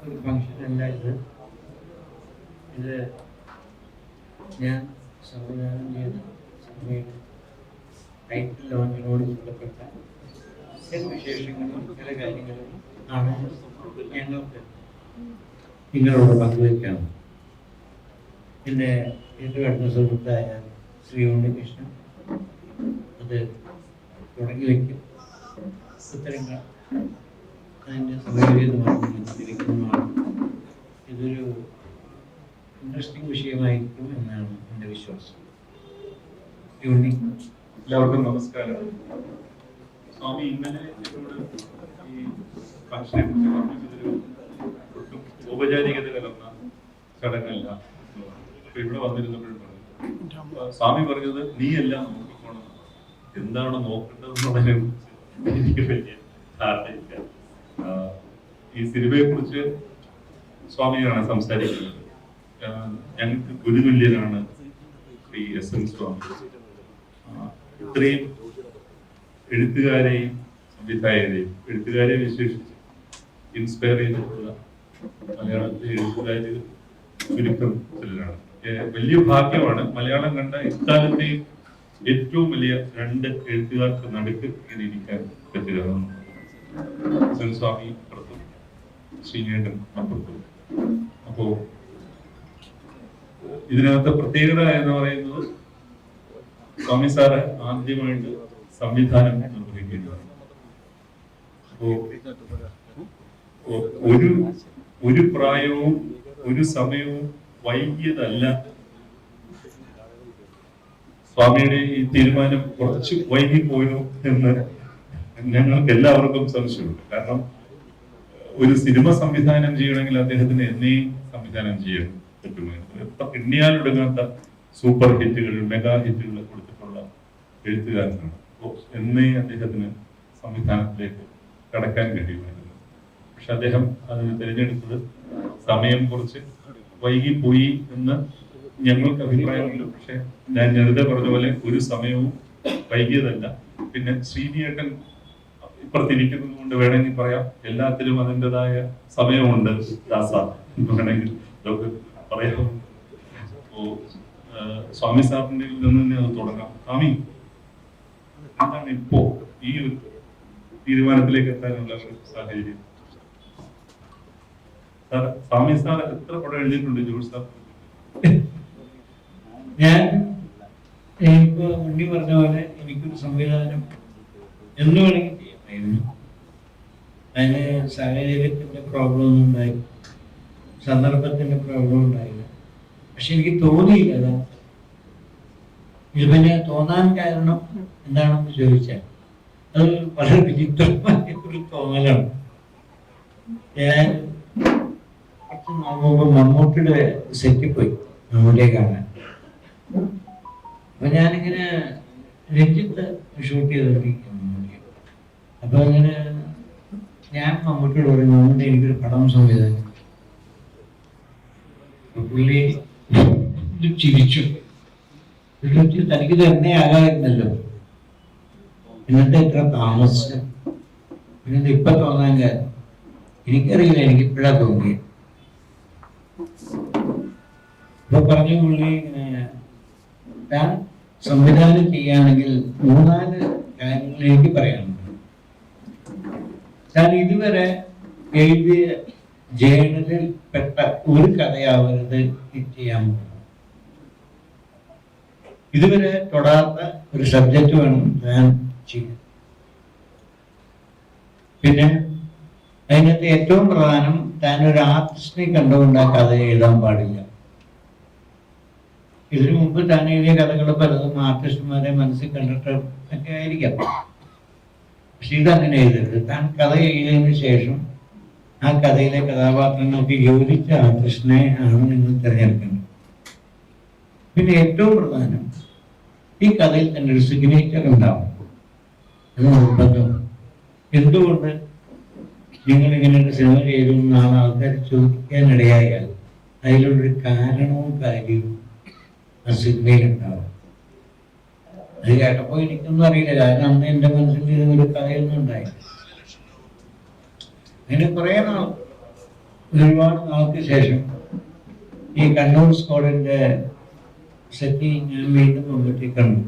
ഒരു ഫംഗ്ഷൻ ഉണ്ടായത്. ഇത് ഞാൻ സംവിധാനം ചെയ്ത സിനിമയുടെ ടൈറ്റിൽ ലോഞ്ചിനോട് ബന്ധപ്പെട്ട ചില വിശേഷങ്ങളും ചില കാര്യങ്ങളും ആണ് ഞങ്ങൾക്ക് നിങ്ങളോട് പങ്കുവയ്ക്കാം. എൻ്റെ ഏറ്റവും അടുത്ത സുഹൃത്തായ ശ്രീ ഉണ്ണികൃഷ്ണൻ അത് തുടങ്ങി വയ്ക്കും. ഉത്തരങ്ങൾ അതിൻ്റെ സമയമായിരിക്കുന്നതാണ്. ഇതൊരു ഇൻട്രസ്റ്റിംഗ് വിഷയമായിരിക്കും എന്നാണ് എൻ്റെ വിശ്വാസം. എല്ലാവർക്കും നമസ്കാരം. സ്വാമി ഇന്നലെ ഈ ഫംഗ്ഷനെ കുറിച്ച് പറഞ്ഞതൊരു ഒട്ടും ഔപചാരികത കലർന്ന ചടങ്ങല്ല. ഇവിടെ വന്നിരുന്നപ്പോഴും പറഞ്ഞു, സ്വാമി പറഞ്ഞത് നീ എല്ലാം നോക്കിക്കോണം, എന്താണ് നോക്കേണ്ടതെന്നുള്ളതിനെ കുറിച്ച് എനിക്ക് വലിയ ധാരണയില്ല. ഈ സിനിമയെ കുറിച്ച് സ്വാമിയാണ് സംസാരിക്കുന്നത്. ഞങ്ങൾക്ക് ഗുരുതുല്യനാണ് ശ്രീ എസ് എൻ സ്വാമി. ഇത്രയും എഴുത്തുകാരെയും സംവിധായകരെയും എഴുത്തുകാരെ വിശേഷിച്ച് ഇൻസ്പയർ ചെയ്തിട്ടുള്ള മലയാളത്തിലെ എഴുത്തുകാര് ചുരുക്കം ചിലരാണ്. വലിയ ഭാഗ്യമാണ് മലയാളം കണ്ട ഇക്കാലത്തെയും ഏറ്റവും വലിയ രണ്ട് എഴുത്തുകാർക്ക് നടുക്ക് ഇങ്ങനെ ഇരിക്കാൻ പറ്റുക. സ്വാമി അപ്പുറത്തും ശ്രീനേട്ടൻ അപ്പുറത്തും. അപ്പോ ഇതിനകത്തെ പ്രത്യേകത എന്ന് പറയുന്നത് സ്വാമി സാറ് ആദ്യമായിട്ട് സംവിധാനം നിർവഹിക്കുന്നതാണ്. അപ്പോ ഒരു പ്രായവും ഒരു സമയവും വൈകിയതല്ല. സ്വാമിയുടെ ഈ തീരുമാനം കുറച്ച് വൈകിപ്പോയോ എന്ന് ഞങ്ങൾക്ക് എല്ലാവർക്കും സംശയമുണ്ട്. കാരണം ഒരു സിനിമ സംവിധാനം ചെയ്യണമെങ്കിൽ അദ്ദേഹത്തിന് എന്നെയും സംവിധാനം ചെയ്യാൻ പറ്റുമായിരുന്നു. എണ്ണിയാലൊടുങ്ങാത്ത സൂപ്പർ ഹിറ്റുകൾ, മെഗാ ഹിറ്റുകൾ കൊടുത്തിട്ടുള്ള എഴുത്തുകാരനാണ്. അപ്പോൾ എന്നേ അദ്ദേഹത്തിന് സംവിധാനത്തിലേക്ക് കടക്കാൻ കഴിയുമായിരുന്നു. പക്ഷെ അദ്ദേഹം അതിന് തിരഞ്ഞെടുത്തത് സമയം കുറച്ച് വൈകിപ്പോയി എന്ന് ഞങ്ങൾക്ക് അഭിപ്രായമുണ്ട്. പക്ഷെ ഞാൻ നേരത്തെ പറഞ്ഞ പോലെ ഒരു സമയവും വൈകിയതല്ല. പിന്നെ ശ്രീനിയേട്ടൻ ഇപ്പുറത്തിരിക്കുന്നത് കൊണ്ട് വേണമെങ്കിൽ പറയാം, എല്ലാത്തിലും അതിൻ്റെതായ സമയമുണ്ട് ദാസ എന്ന് വേണമെങ്കിൽ നമുക്ക് പറയാം. അപ്പോ സ്വാമി സാറിന്റെ നിന്ന് അത് തുടങ്ങാം. സ്വാമി, എന്താണ് ഇപ്പോ ഈ ഒരു തീരുമാനത്തിലേക്ക് എത്താനുള്ള ഒരു സാഹചര്യം? സാർ, സ്വാമി സാർ എത്ര പടം എഴുതിയിട്ടുണ്ട് ജോർജ് സാർ? ഞാൻ ഇപ്പൊ ഉണ്ണി പറഞ്ഞ പോലെ എനിക്കൊരു സംവിധാനം എന്ന് വേണമെങ്കിൽ ചെയ്യാമായിരുന്നു. അതിന് സാഹചര്യത്തിന്റെ പ്രോബ്ലം ഒന്നും ഉണ്ടായി, സന്ദർഭത്തിന്റെ പ്രോബ്ലം ഉണ്ടായില്ല. പക്ഷെ എനിക്ക് തോന്നിയില്ല. ഇത് പിന്നെ തോന്നാൻ കാരണം എന്താണെന്ന് ചോദിച്ചാൽ അത് വളരെ വിചിത്രമായ ഒരു തോന്നലാണ്. ഞാൻ കുറച്ച് നോക്കുമ്പോൾ മമ്മൂട്ടിയുടെ സെറ്റിൽ പോയി മമ്മൂട്ടിയെ കാണാൻ. അപ്പൊ ഞാനിങ്ങനെ രഞ്ജിത്ത് ഷൂട്ട് ചെയ്തോണ്ടിരിക്കും മമ്മൂട്ടി. അപ്പൊ അങ്ങനെ ഞാൻ മമ്മൂട്ടിയോട് പറയും, മമ്മൂട്ടി എനിക്കൊരു പടം സംവിധാനം. പുള്ളി ചിരിച്ചു. തനിക്ക് തന്നെ ആകാമായിരുന്നല്ലോ, എന്നിട്ട് ഇത്ര താമസിച്ചു, പിന്നെ ഇപ്പൊ തോന്നാൻ കാര്യം എനിക്കറിയില്ല, എനിക്ക് ഇപ്പോഴാ തോന്നിയത്. ഇപ്പൊ പറഞ്ഞു പുള്ളി ഇങ്ങനെ താൻ സംവിധാനം ചെയ്യുകയാണെങ്കിൽ 3-4 കാര്യങ്ങൾ എനിക്ക് പറയാനുണ്ട്. താൻ ഇതുവരെ എഴുതിയ ജേണലിൽ പെട്ട ഒരു കഥയാവരുത് ചെയ്യാൻ പോകുന്നത്. ഇതുവരെ തൊടാത്ത ഒരു സബ്ജക്റ്റ് വേണം ഞാൻ ചെയ്യാൻ. പിന്നെ അതിനകത്ത് ഏറ്റവും പ്രധാനം, താൻ ഒരു ആർട്ടിസ്റ്റിനെ കണ്ടുകൊണ്ട് ആ കഥ എഴുതാൻ പാടില്ല. ഇതിനു മുമ്പ് താൻ എഴുതിയ കഥകൾ പലതും ആർട്ടിസ്റ്റുമാരെ മനസ്സിൽ കണ്ടിട്ട് ഒക്കെ ആയിരിക്കാം. പക്ഷെ ഇതങ്ങനെ എഴുതരുത്. താൻ കഥ എഴുതിയതിനു ശേഷം ആ കഥയിലെ കഥാപാത്രങ്ങൾക്ക് യോജിച്ച ആർട്ടിസ്റ്റിനെ ആണ് നിങ്ങൾ തിരഞ്ഞെടുക്കേണ്ടത്. പിന്നെ ഏറ്റവും പ്രധാനം, ഈ കഥയിൽ തന്നെ ഒരു സിഗ്നേച്ചർ ഉണ്ടാവും. അത് നിർബന്ധമാണ്. എന്തുകൊണ്ട് നിങ്ങൾ ഇങ്ങനെ ഒരു സിനിമ ചെയ്തു എന്നാണ് ആൾക്കാർ ചോദിക്കാനിടയായാൽ അതിലുള്ളൊരു കാരണവും കാര്യവും ആ സിനിമയിലുണ്ടാവും. അത് കേട്ടപ്പോൾ എനിക്കൊന്നും അറിയില്ല. കാരണം അന്ന് എൻ്റെ മനസ്സിൽ ഇതൊരു കഥയൊന്നും ഉണ്ടായില്ല. അങ്ങനെ കുറെ നാൾ ഒരുപാട് നാൾക്ക് ശേഷം ഈ കണ്ണൂർ സ്ക്വാഡിന്റെ സെറ്റ് ഞാൻ വീണ്ടും മുൻകൂട്ടി കണ്ടു.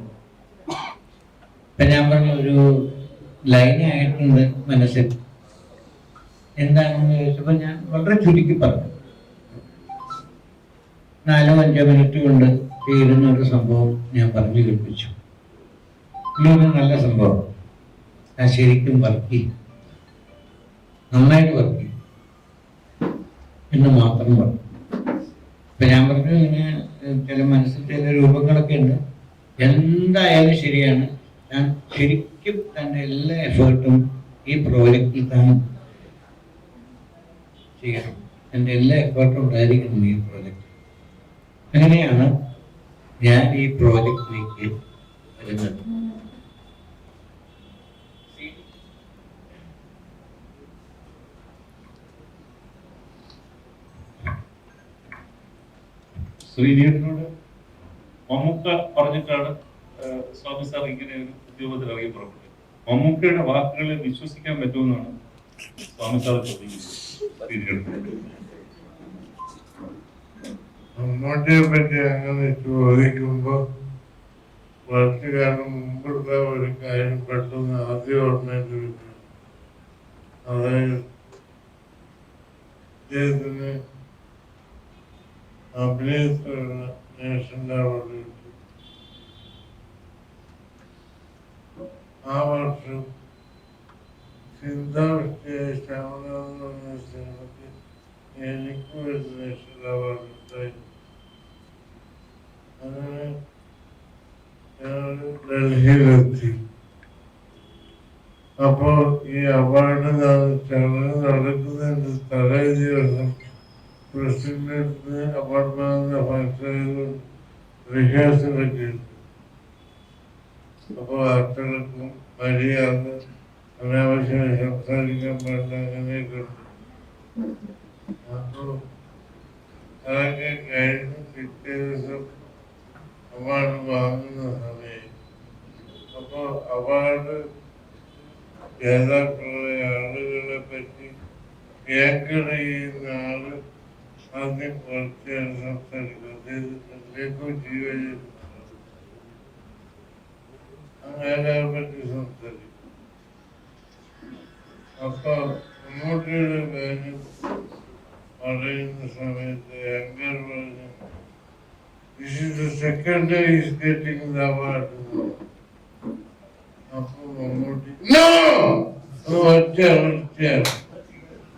അപ്പൊ ഞാൻ പറഞ്ഞ ഒരു ലൈനായിട്ടുണ്ട് മനസ്സിൽ. എന്താണെന്ന് ചോദിച്ചപ്പോൾ ഞാൻ വളരെ ചുരുക്കി പറഞ്ഞു. 4-5 മിനിറ്റ് കൊണ്ട് തീരുന്ന ഒരു സംഭവം ഞാൻ പറഞ്ഞു കേൾപ്പിച്ചു. ഇതൊരു നല്ല സംഭവം, ഞാൻ ശരിക്കും വർക്ക് ചെയ്യും, നന്നായിട്ട് വർക്ക് ചെയ്യും എന്ന് മാത്രം പറഞ്ഞു. അപ്പൊ ഞാൻ പറഞ്ഞു, ഇങ്ങനെ ചില മനസ്സിൽ ചില രൂപങ്ങളൊക്കെ ഉണ്ട്, എന്തായാലും ശരിയാണ്, ഞാൻ ശരിക്കും തൻ്റെ എല്ലാ എഫേർട്ടും ഈ പ്രോജക്റ്റിൽ താൻ ചെയ്യണം, എൻ്റെ എല്ലാ എഫേർട്ടും ഉണ്ടായിരിക്കണം ഈ പ്രോജക്റ്റ്. അങ്ങനെയാണ് ഞാൻ ഈ പ്രോജക്റ്റിലേക്ക് വരുന്നത്. ശ്രീനേട്ടനോട് മമ്മൂക്ക പറഞ്ഞിട്ടാണ് സ്വാമി സാർ ഇങ്ങനെ ഒരു ഉദ്യോഗത്തിൽ ഇറങ്ങി പുറപ്പെട്ടത്. മമ്മൂക്കയുടെ വാക്കുകളെ വിശ്വസിക്കാൻ പറ്റുമെന്നാണ് സ്വാമി സാർ ചോദിക്കുന്നത്. മമ്മൂട്ടിയെ പറ്റി അങ്ങനെ ചോദിക്കുമ്പോ കുറച്ചു കാലം മുമ്പുള്ള ഒരു കാര്യം പെട്ടെന്ന് ആദ്യം ഓർമ്മയിൽ വരും. അതായത് ഇദ്ദേഹത്തിന് അഭിനയത്തിലുള്ള നാഷണൽ അവാർഡ് കിട്ടി. ആ വർഷം ചിന്താവിഷ്ടയായ ശ്യാമനാഥൻ എന്ന സിനിമയ്ക്ക് എനിക്കും ഒരു നാഷണൽ അവാർഡ് ഉണ്ടായിരുന്നു. അങ്ങനെ ഞാൻ ഡൽഹിയിലെത്തി. അപ്പോ ഈ അവാർഡ് ചടങ്ങ് നടക്കുന്നതിന്റെ തലേ ദിവസം പ്രസിഡന്റിന് അവാർഡ് ഫംഗ്ഷൻ റിഹേഴ്സലൊക്കെ ഉണ്ട്. അപ്പോൾ ആർക്കും മര്യാദ അനാവശ്യമായി സംസാരിക്കാൻ പാടില്ല, അങ്ങനെയൊക്കെ ഉണ്ട്. അപ്പോൾ അതൊക്കെ കഴിഞ്ഞ് പിറ്റേ ദിവസം അവാർഡ് വാങ്ങുന്ന സമയം അപ്പോൾ അവാർഡ് ജേതാക്കളുടെ ആളുകളെ പറ്റി കേൾക്കുന്ന ആള് ആദ്യം കുറച്ചാണ് സംസാരിക്കും. അദ്ദേഹത്തിലേക്കും ജീവനും അങ്ങനെ പറ്റി സംസാരിക്കും. അപ്പൊ മമ്മൂട്ടിയുടെ കാര്യം പറയുന്ന സമയത്ത് അങ്കർ പറഞ്ഞു, this is the second day he's getting the award. അപ്പൊ മമ്മൂട്ടി ഒറ്റ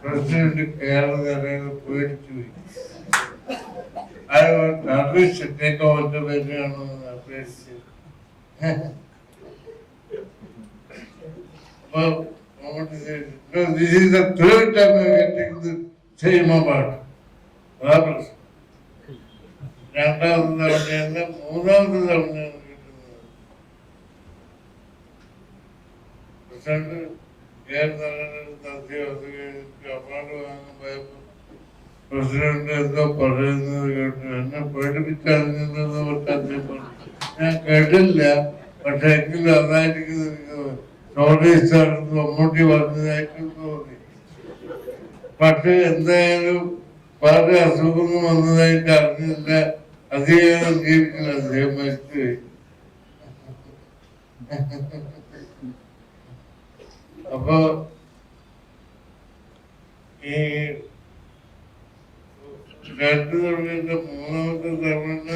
പ്രസിഡന്റ് കേരള പേടിച്ചു പോയി. സെറ്റേക്ക് ഒറ്റ പേരാണോ പേടിച്ചു. അപ്പൊ Mammootty this is the third time I'm getting the same award. രണ്ടാമത്തെ തവണയല്ല, മൂന്നാമത്തെ തവണയാണ് കിട്ടുന്നത്. പ്രസിഡന്റ് അവാർഡ് വാങ്ങാൻ പോയപ്പോ പ്രസിഡന്റ് എന്തോ പറയുന്നത് കേട്ടു. എന്നെ പേടിപ്പിച്ചറിഞ്ഞെന്ന് അവർക്ക് അദ്ദേഹം പറഞ്ഞു. ഞാൻ കേട്ടില്ല, പക്ഷെ എങ്കിലും അതായിരിക്കും സോളീസാണെന്ന് മമ്മൂട്ടി പറഞ്ഞതായിട്ട് തോന്നി. പക്ഷെ എന്തായാലും പല അസുഖങ്ങൾ വന്നതായിട്ട് അറിഞ്ഞില്ല. അധികം ജീവിക്കില്ല, അദ്ദേഹം മരിച്ചുപോയി. അപ്പൊ ഈ 2 തവണ മൂന്നാമത്തെ തവണ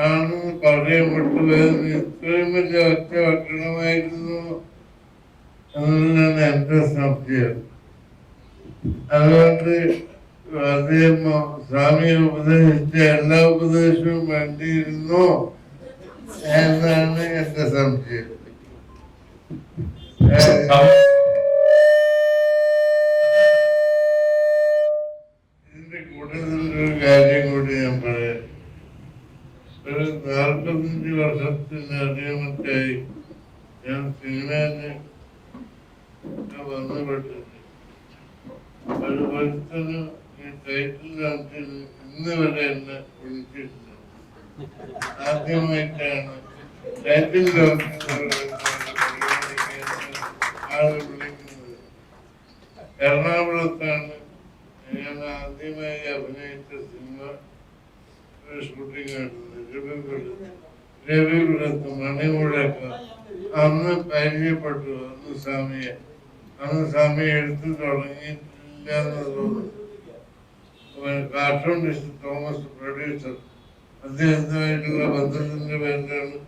ആണെന്ന് പറയപ്പെട്ടു. ഇത്രയും വലിയ ഒറ്റ ഭക്ഷണമായിരുന്നു എന്നതാണ് എന്റെ സംശയം. അതുകൊണ്ട് അദ്ദേഹം സ്വാമിയെ ഉപദേശിച്ച എല്ലാ ഉപദേശവും വേണ്ടിയിരുന്നു എന്നാണ് എന്റെ സംശയം. ഇതിന്റെ കൂടുതലൊരു കാര്യം കൂടി ഞാൻ പറയാം. ഒരു 45 വർഷത്തിലധികമൊക്കെയായി ഞാൻ സിനിമയിൽ വന്നുപെട്ടിട്ടുണ്ട്. ഒരു ഒരുത്തന് ഈ ടൈറ്റിൽ ലോഞ്ചിൽ ഇന്ന് വരെ എന്നെ വിളിച്ചിട്ടുണ്ട്. ആദ്യമായിട്ടാണ് ടൈറ്റിൽ ലോഞ്ചിൽ ആള് വിളിക്കുന്നത്. എറണാകുളത്താണ് ഞാൻ ആദ്യമായി അഭിനയിച്ച സിനിമ ഷൂട്ടിംഗ് രവികുലത്ത് മണിമുഴക്കം. അന്ന് പരിചയപ്പെട്ടു അന്ന് സ്വാമിയെ എടുത്തു തുടങ്ങിയിട്ടില്ല എന്ന് തോന്നുന്നു. കാർട്ടൂണിസ്റ്റ് തോമസ് പ്രൊഡ്യൂസർ അദ്ദേഹത്തുമായിട്ടുള്ള ബന്ധത്തിന്റെ പേരിലാണ്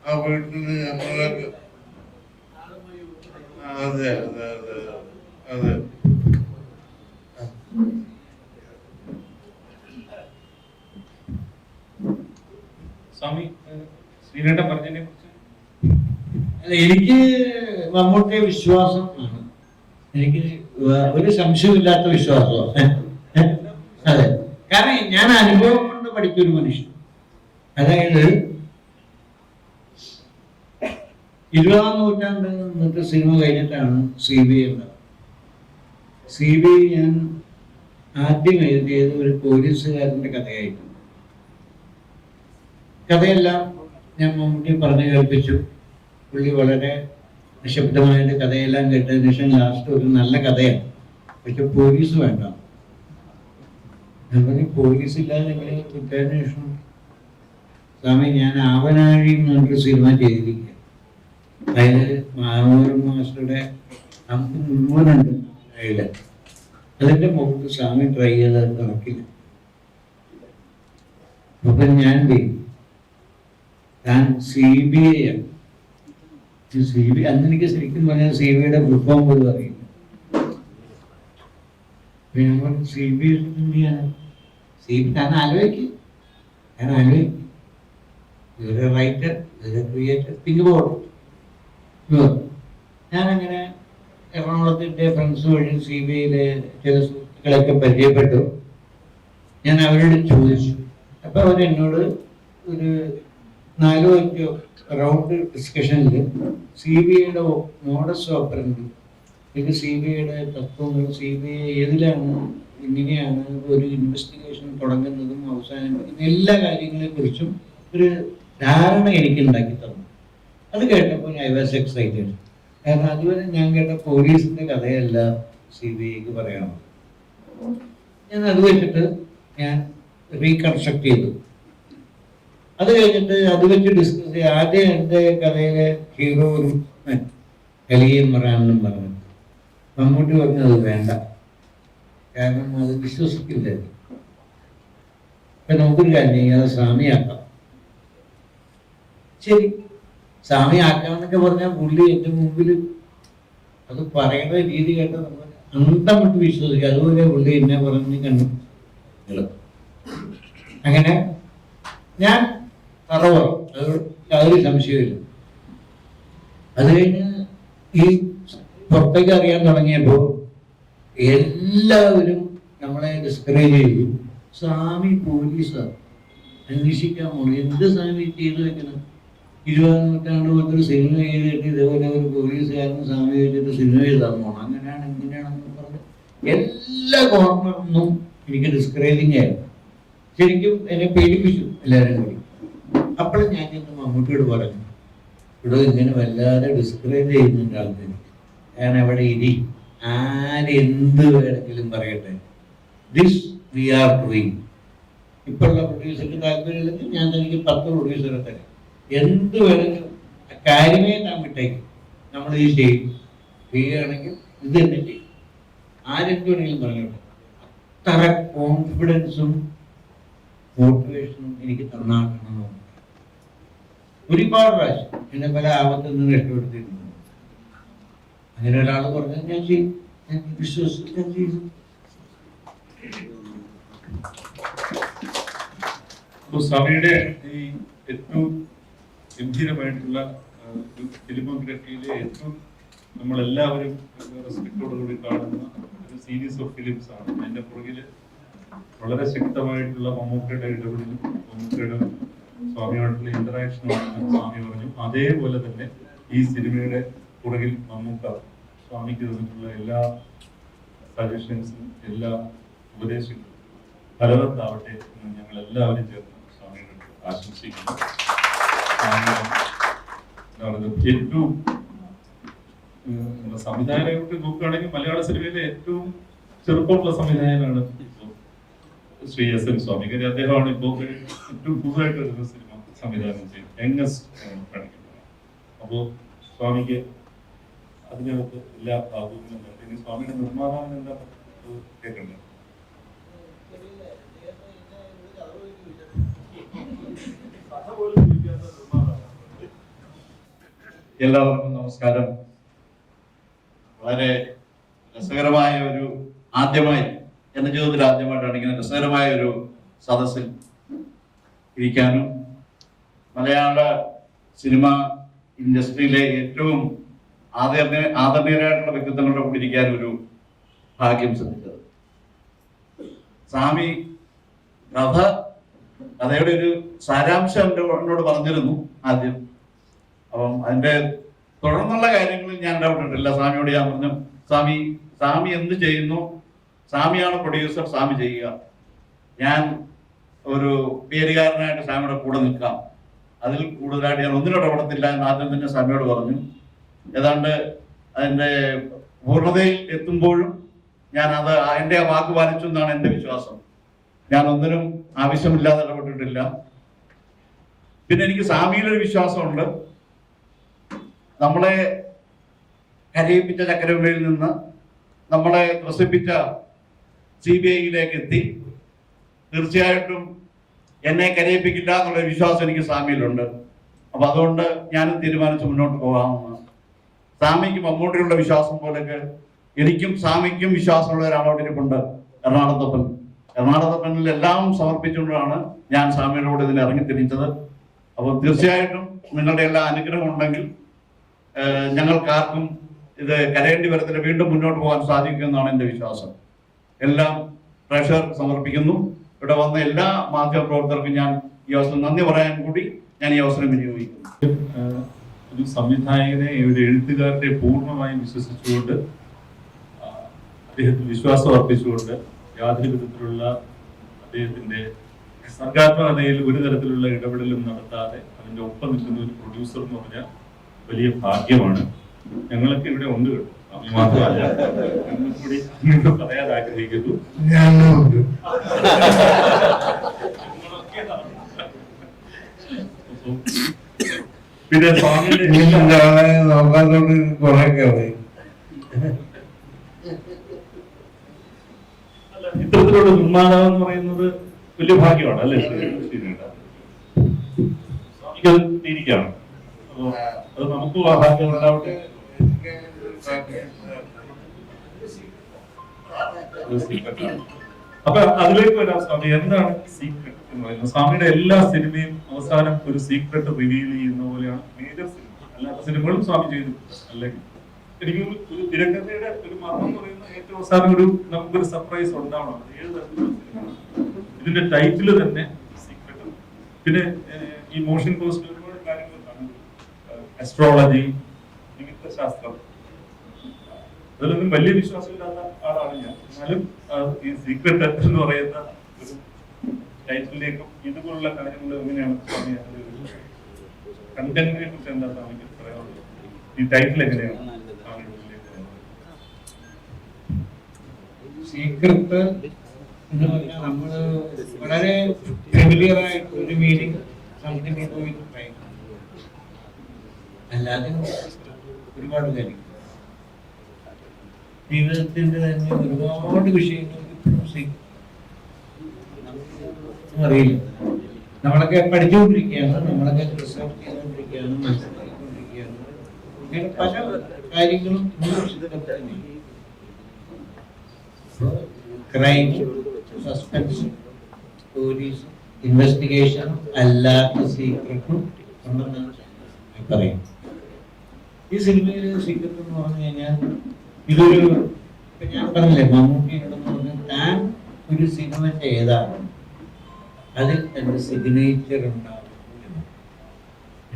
ആ വീട്ടിൽ ഞങ്ങളൊക്കെ. അതെ അതെ അതെ അതെ. സ്വാമി ശ്രീനേട്ടൻ പറഞ്ഞതിനെ കുറിച്ച് അല്ല, എനിക്ക് മമ്മൂട്ടിയെ വിശ്വാസം ആണ്. എനിക്ക് ഒരു സംശയമില്ലാത്ത വിശ്വാസമാണ്. അതെ, കാരണം ഞാൻ അനുഭവം കൊണ്ട് പഠിച്ചൊരു മനുഷ്യൻ. അതായത് 20ാം നൂറ്റാണ്ട് നിന്നിട്ട് സിനിമ കഴിഞ്ഞിട്ടാണ് CBI ഉണ്ടാവുന്നത്. CBI ഞാൻ ആദ്യം എഴുതിയത് ഒരു പോലീസുകാരന്റെ കഥയായിരുന്നു. കഥയെല്ലാം ഞാൻ മമ്മൂട്ടി പറഞ്ഞു കേൾപ്പിച്ചു. പുള്ളി വളരെ നിശബ്ദമായിട്ട് കഥയെല്ലാം കേട്ടതിന് ശേഷം ലാസ്റ്റ് ഒരു നല്ല കഥയാണ്, പക്ഷെ പോലീസ് വേണ്ട. ഞാൻ പറഞ്ഞു പോലീസ് ഇല്ലാതെ എങ്ങനെ കുറ്റാന്വേഷണം? സ്വാമി, ഞാൻ ആവനാഴി എന്നൊരു സിനിമ ചെയ്തിരിക്കുക. അതായത് മാമൂരൻ മാസ്റ്ററുടെ നമുക്ക് മുഴുവനുണ്ട് അതിൽ. അതിന്റെ മുകളിൽ സ്വാമി ട്രൈ ചെയ്തത് നടക്കില്ല. അപ്പൊ ഞാൻ എന്ത് ചെയ്യും? ഞാൻ CBI ആണ്. CBI അന്ന് എനിക്ക് ശരിക്കും പറഞ്ഞാൽ CBIയുടെ ഫുൾഫോം പോലും അറിയില്ല. CBI ഞാൻ ആലോചിക്കും. Writer, creator, think board. ഞാനങ്ങനെ എറണാകുളത്തിൻ്റെ ഫ്രണ്ട്സ് വഴി CBIയിലെ ചില സുഹൃത്തുക്കളൊക്കെ പരിചയപ്പെട്ടു. ഞാൻ അവരോട് ചോദിച്ചു. അപ്പൊ അവരെന്നോട് ഒരു 4-5 റൗണ്ട് ഡിസ്കഷനിൽ CBIയുടെ മോഡസ് ഓപ്പറൻഡ്, ഇത് CBIയുടെ തത്വങ്ങൾ, CBI ഏതിലാണ് എങ്ങനെയാണ് ഒരു ഇൻവെസ്റ്റിഗേഷൻ തുടങ്ങുന്നതും അവസാനിപ്പിക്കുന്ന എല്ലാ കാര്യങ്ങളെ കുറിച്ചും ഒരു ധാരണ എനിക്ക് ഉണ്ടാക്കി തന്നു. അത് കേട്ടപ്പോൾ ഐ വാസ് എക്സൈറ്റഡ്. കാരണം അതുവരെ ഞാൻ കേട്ട പോലീസിന്റെ കഥയല്ല CBIക്ക് പറയണം. ഞാൻ അത് വെച്ചിട്ട് ഞാൻ റീകൺസ്ട്രക്ട് ചെയ്തു. അത് കഴിഞ്ഞിട്ട് അത് വെച്ച് ഡിസ്കസ് ചെയ്ത് ആദ്യം എൻ്റെ കഥയിലെ ഹീറോ ഒരു കലിയും പറയാനെന്നും പറഞ്ഞു. മമ്മൂട്ടി പറഞ്ഞു അത് വേണ്ട, കാരണം അത് വിശ്വസിക്കില്ല. അപ്പൊ നമുക്കൊരു കാര്യം അത് സ്വാമിയാക്കാം. ശരി, സ്വാമിയാക്കാമെന്നൊക്കെ പറഞ്ഞാൽ പുള്ളി എൻ്റെ മുമ്പിൽ അത് പറയുന്ന രീതി കേട്ട നമ്മൾ അന്തം വിട്ട് വിശ്വസിക്കുക. അതുപോലെ പുള്ളി എന്നെ പറഞ്ഞ് കണ്ടു. അങ്ങനെ ഞാൻ തറവ്, അത് യാതൊരു സംശയമില്ല. അത് കഴിഞ്ഞ് ഈ പുറത്തേക്ക് അറിയാൻ തുടങ്ങിയപ്പോൾ എല്ലാവരും നമ്മളെ ഡിസ്കറേജ് ചെയ്തു. സ്വാമി പോലീസാണ്, അന്വേഷിക്കാൻ പോണു. എന്ത് സ്വാമി ചെയ്തു വെക്കണം? 20ാം നൂറ്റാണ്ട് പോലത്തെ സിനിമ ചെയ്തിട്ട് ഇതേപോലെ ഒരു പോലീസുകാരന് സ്വാമി വെച്ചിട്ട് സിനിമ ചെയ്താൽ പോകണം, അങ്ങനെയാണ് ഇങ്ങനെയാണെന്ന് പറഞ്ഞ് എല്ലാ കോർണറിനും എനിക്ക് ഡിസ്കറേജിങ് ആയിരുന്നു. ശരിക്കും എന്നെ പേടിപ്പിച്ചു എല്ലാവരും കൂടി. അപ്പോഴും ഞാൻ ചെന്ന് മമ്മൂട്ടിയോട് പറഞ്ഞു, ഇവിടെ ഇങ്ങനെ വല്ലാതെ ഡിസ്കറേജ് ചെയ്യുന്നുണ്ട് ആൾക്കാർ. കാരണം അവിടെ ഇരി, ആരെന്ത് വേണമെങ്കിലും പറയട്ടെ, ദിസ് വി ആർ ഡൂയിങ്. ഇപ്പോഴുള്ള പ്രൊഡ്യൂസർക്ക് താല്പര്യമില്ലെങ്കിൽ ഞാൻ എനിക്ക് 10 പ്രൊഡ്യൂസറെ തരാം. എന്ത് വേണമെങ്കിലും കാര്യമേ ഞാൻ വിട്ടേക്കും, നമ്മൾ ഇത് ചെയ്യും. ചെയ്യുകയാണെങ്കിൽ ഇത് തന്നെ ചെയ്യും, ആരെന്ത് വേണമെങ്കിലും പറഞ്ഞോട്ടെ. അത്ര കോൺഫിഡൻസും മോട്ടിവേഷനും എനിക്ക് തന്നാക്കണം. ഒരുപാട് പ്രാവശ്യം എന്നെ പല ആപത്തിൽ നിന്ന് രക്ഷപ്പെടുത്തിയിട്ടുണ്ട്. അങ്ങനെ ഒരാൾ പറഞ്ഞത് ഞാൻ ചെയ്യും, ഞാൻ വിശ്വസിച്ച് ഞാൻ ചെയ്തു. സ്വാമിയുടെ ഈ ഏറ്റവും ഗംഭീരമായിട്ടുള്ള ഫിലിമോഗ്രഫിയിലെ ഏറ്റവും നമ്മളെല്ലാവരും റെസ്പെക്റ്റോടുകൂടി കാണുന്ന ഒരു സീരീസ് ഓഫ് ഫിലിംസ് ആണ്. അതിന്റെ പുറകില് വളരെ ശക്തമായിട്ടുള്ള മമ്മൂക്കയുടെ ഇടപെടലും മമ്മൂക്കയുടെ സ്വാമിയോടുള്ള ഇന്ററാക്ഷനുമാണെന്ന് സ്വാമി പറഞ്ഞു. അതേപോലെ തന്നെ ഈ സിനിമയുടെ പുറകിൽ മമ്മൂക്ക സ്വാമിക്ക് തന്നിട്ടുള്ള എല്ലാ സജഷൻസും എല്ലാ ഉപദേശങ്ങളും ഫലവത്താവട്ടെ എന്ന് ഞങ്ങൾ എല്ലാവരും ചേർന്ന് സ്വാമിയോട് ആശംസിക്കുന്നു. ഏറ്റവും സംവിധായകരെ നോക്കുകയാണെങ്കിൽ മലയാള സിനിമയിലെ ഏറ്റവും ചെറുപ്പമുള്ള സംവിധായകനാണ് ശ്രീ എസ് എൻ സ്വാമി. കാര്യം അദ്ദേഹമാണ് ഇപ്പോൾ ഏറ്റവും പുതുതായിട്ട് വരുന്ന സിനിമ സംവിധാനം ചെയ്ത് യങ്ങസ്റ്റ് കാണിക്കുന്നത്. അപ്പോൾ സ്വാമിക്ക് അതിനകത്ത് എല്ലാ ഭാഗവും ഇനി സ്വാമിയുടെ നിർമ്മാതാവിന് എന്താ കേൾക്കണ്ടേ? എല്ലാവർക്കും നമസ്കാരം. വളരെ രസകരമായ ഒരു ആദ്യമായി എന്റെ ജീവിതത്തിൽ ആദ്യമായിട്ടാണ് ഇങ്ങനെ രസകരമായ ഒരു സദസ്സിൽ ഇരിക്കാനും മലയാള സിനിമ ഇൻഡസ്ട്രിയിലെ ഏറ്റവും ആദരണീയരായിട്ടുള്ള വ്യക്തിത്വങ്ങളുടെ കൂടി ഇരിക്കാൻ ഒരു ഭാഗ്യം സിദ്ധിച്ചത്. സ്വാമി കഥയുടെ ഒരു സാരാംശം എന്നോട് പറഞ്ഞിരുന്നു ആദ്യം. അപ്പം അതിന്റെ തുടർന്നുള്ള കാര്യങ്ങളിൽ ഞാൻ ഇടപെട്ടിട്ടില്ല. സ്വാമിയോട് ഞാൻ പറഞ്ഞു, സ്വാമി എന്ത് ചെയ്യുന്നു, സ്വാമിയാണ് പ്രൊഡ്യൂസർ, സ്വാമി ചെയ്യുക, ഞാൻ ഒരു പേരുകാരനായിട്ട് സ്വാമിയുടെ കൂടെ നിൽക്കാം, അതിൽ കൂടുതലായിട്ട് ഞാൻ ഒന്നിനും ഇടപെടത്തില്ല എന്ന് ആദ്യം തന്നെ സ്വാമിയോട് പറഞ്ഞു. ഏതാണ്ട് അതിന്റെ പൂർണ്ണതയിൽ എത്തുമ്പോഴും ഞാൻ എന്റെ വാക്ക് പാലിച്ചു എന്നാണ് എന്റെ വിശ്വാസം. ഞാൻ ഒന്നിനും ആവശ്യമില്ലാതെ ഇടപെട്ടിട്ടില്ല. പിന്നെ എനിക്ക് സ്വാമിയിലൊരു വിശ്വാസമുണ്ട്. നമ്മളെ കരയിപ്പിച്ച ചക്കരവിളയിൽ നിന്ന് നമ്മളെ ത്രസിപ്പിച്ച CBIയിലേക്ക് എത്തി. തീർച്ചയായിട്ടും എന്നെ കരയിപ്പിക്കില്ല എന്നുള്ള വിശ്വാസം എനിക്ക് സ്വാമിയിലുണ്ട്. അപ്പൊ അതുകൊണ്ട് ഞാനും തീരുമാനിച്ച് മുന്നോട്ട് പോകാമെന്ന്. സ്വാമിക്ക് മമ്മൂട്ടിയുള്ള വിശ്വാസം പോലൊക്കെ എനിക്കും സ്വാമിക്കും വിശ്വാസമുള്ള ഒരാളോട് ഇരിപ്പുണ്ട്, എറണാകുളത്തപ്പനിൽ എല്ലാം സമർപ്പിച്ചുകൊണ്ടാണ് ഞാൻ സ്വാമിയുടെ കൂടെ ഇതിൽ ഇറങ്ങിത്തിരിച്ചത്. അപ്പോൾ തീർച്ചയായിട്ടും നിങ്ങളുടെ എല്ലാ അനുഗ്രഹം ഉണ്ടെങ്കിൽ ഞങ്ങൾക്കാർക്കും ഇത് കരയേണ്ടി വരത്തില്ല, വീണ്ടും മുന്നോട്ട് പോകാൻ സാധിക്കുമെന്നാണ് എൻ്റെ വിശ്വാസം. എല്ലാം പ്രേക്ഷകർക്ക് സമർപ്പിക്കുന്നു. ഇവിടെ വന്ന എല്ലാ മാധ്യമ പ്രവർത്തകർക്കും ഞാൻ ഈ അവസരം നന്ദി പറയാൻ കൂടി ഞാൻ ഈ അവസരം വിനിയോഗിക്കുന്നു. ഒരു സംവിധായകനെ ഒരു എഴുത്തുകാരനെ പൂർണ്ണമായും വിശ്വസിച്ചുകൊണ്ട് അദ്ദേഹത്തിന് വിശ്വാസം അർപ്പിച്ചുകൊണ്ട് യാതൊരു വിധത്തിലുള്ള അദ്ദേഹത്തിന്റെ സർഗാത്മകതയിൽ ഒരു തരത്തിലുള്ള ഇടപെടലും നടത്താതെ അതിന്റെ ഒപ്പം നിൽക്കുന്ന ഒരു പ്രൊഡ്യൂസർ എന്ന് പറഞ്ഞാൽ വലിയ ഭാഗ്യമാണ്. ഞങ്ങളൊക്കെ ഇവിടെ ഉണ്ട് കേട്ടോ. സ്വാമി മാത്രമല്ല, ഞങ്ങൾ കൂടി നിങ്ങൾ പറയാൻ ആഗ്രഹിക്കുന്നു. പിന്നെ സ്വാമിയുടെ നോക്കാത്തോട് കുറെയൊക്കെ അറിയും. ഇത്തരത്തിലുള്ള നിർമ്മാണം എന്ന് പറയുന്നത് വലിയ ഭാഗ്യമാണ് അല്ലേ? സ്വാമിക്ക് അത് തിരിക്കാണ്. അത് നമുക്കും ആ ഭാഗ്യം ഉണ്ടാവട്ടെ. അപ്പൊ അതിലേക്ക് വരാം. സ്വാമി, എന്താണ് സീക്രട്ട് എന്ന് പറയുന്നത്? സ്വാമിയുടെ എല്ലാ സിനിമയും അവസാനം ഒരു സീക്രട്ട് റിവീൽ ചെയ്യുന്ന പോലെയാണ് മേജർ സിനിമ. അല്ലാത്ത സിനിമകളും സ്വാമി ചെയ്തു. അല്ലെങ്കിൽ എനിക്ക് ഒരു തിരക്കഥയുടെ ഒരു മർമ്മം എന്ന് പറയുന്ന ഏറ്റവും അവസാനം നമുക്കൊരു സർപ്രൈസ് ഉണ്ടാവണം. ഏത് തരത്തിലുള്ള സിനിമ ഇതിന്റെ ടൈറ്റില് തന്നെ സീക്രട്ട്. പിന്നെ ഈ മോഷൻ പോസ്റ്റ് ഒരുപാട് കാര്യങ്ങൾ കണ്ടു. അസ്ട്രോളജി, നിമിത്ത ശാസ്ത്രം, അതിലൊന്നും വലിയ വിശ്വാസമില്ലാത്ത ആളാണ് ഞാൻ. എന്നാലും ഈ സീക്രട്ട് എന്ന് പറയുന്ന ഒരു ടൈറ്റിലേക്കും ഇതുപോലുള്ള കാര്യങ്ങൾ എങ്ങനെയാണ് സ്വാമി കണ്ടന്റിനെ കുറിച്ച് എന്താ സ്വാമിക്ക് പറയാനുള്ളത്? ഈ ടൈറ്റിൽ എങ്ങനെയാണ് സീക്രട്ട് എന്ന് പറഞ്ഞാൽ നമ്മള് വളരെ ഫെമിലിയർ ആയിട്ട് ഒരു മീനിങ് സംതിങ് അല്ലാതെ ഒരുപാട് കാര്യം ജീവിതത്തിന്റെ തന്നെ ഒരുപാട് വിഷയങ്ങൾ അറിയില്ല. നമ്മളൊക്കെ പഠിച്ചുകൊണ്ടിരിക്കുകയാണ്, നമ്മളൊക്കെ റിസർച്ച് ചെയ്തുകൊണ്ടിരിക്കുകയാണ്, മനസ്സിലാക്കിക്കൊണ്ടിരിക്കുകയാണ്. അങ്ങനെ പല കാര്യങ്ങളും ക്രൈം, സസ്പെൻസ്, സ്റ്റോറീസ്, ഇൻവെസ്റ്റിഗേഷൻ അല്ലാത്ത സീക്രട്ടും ഉണ്ടെന്നാണ് പറയും. ഈ സിനിമയിലെ സീക്രട്ട് എന്ന് പറഞ്ഞു കഴിഞ്ഞാൽ ഇതൊരു, ഞാൻ പറഞ്ഞില്ലേ മമ്മൂട്ടിയോടെന്ന് പറഞ്ഞാൽ താൻ ഒരു സിനിമ ചെയ്താണ് അതിൽ എൻ്റെ സിഗ്നേച്ചർ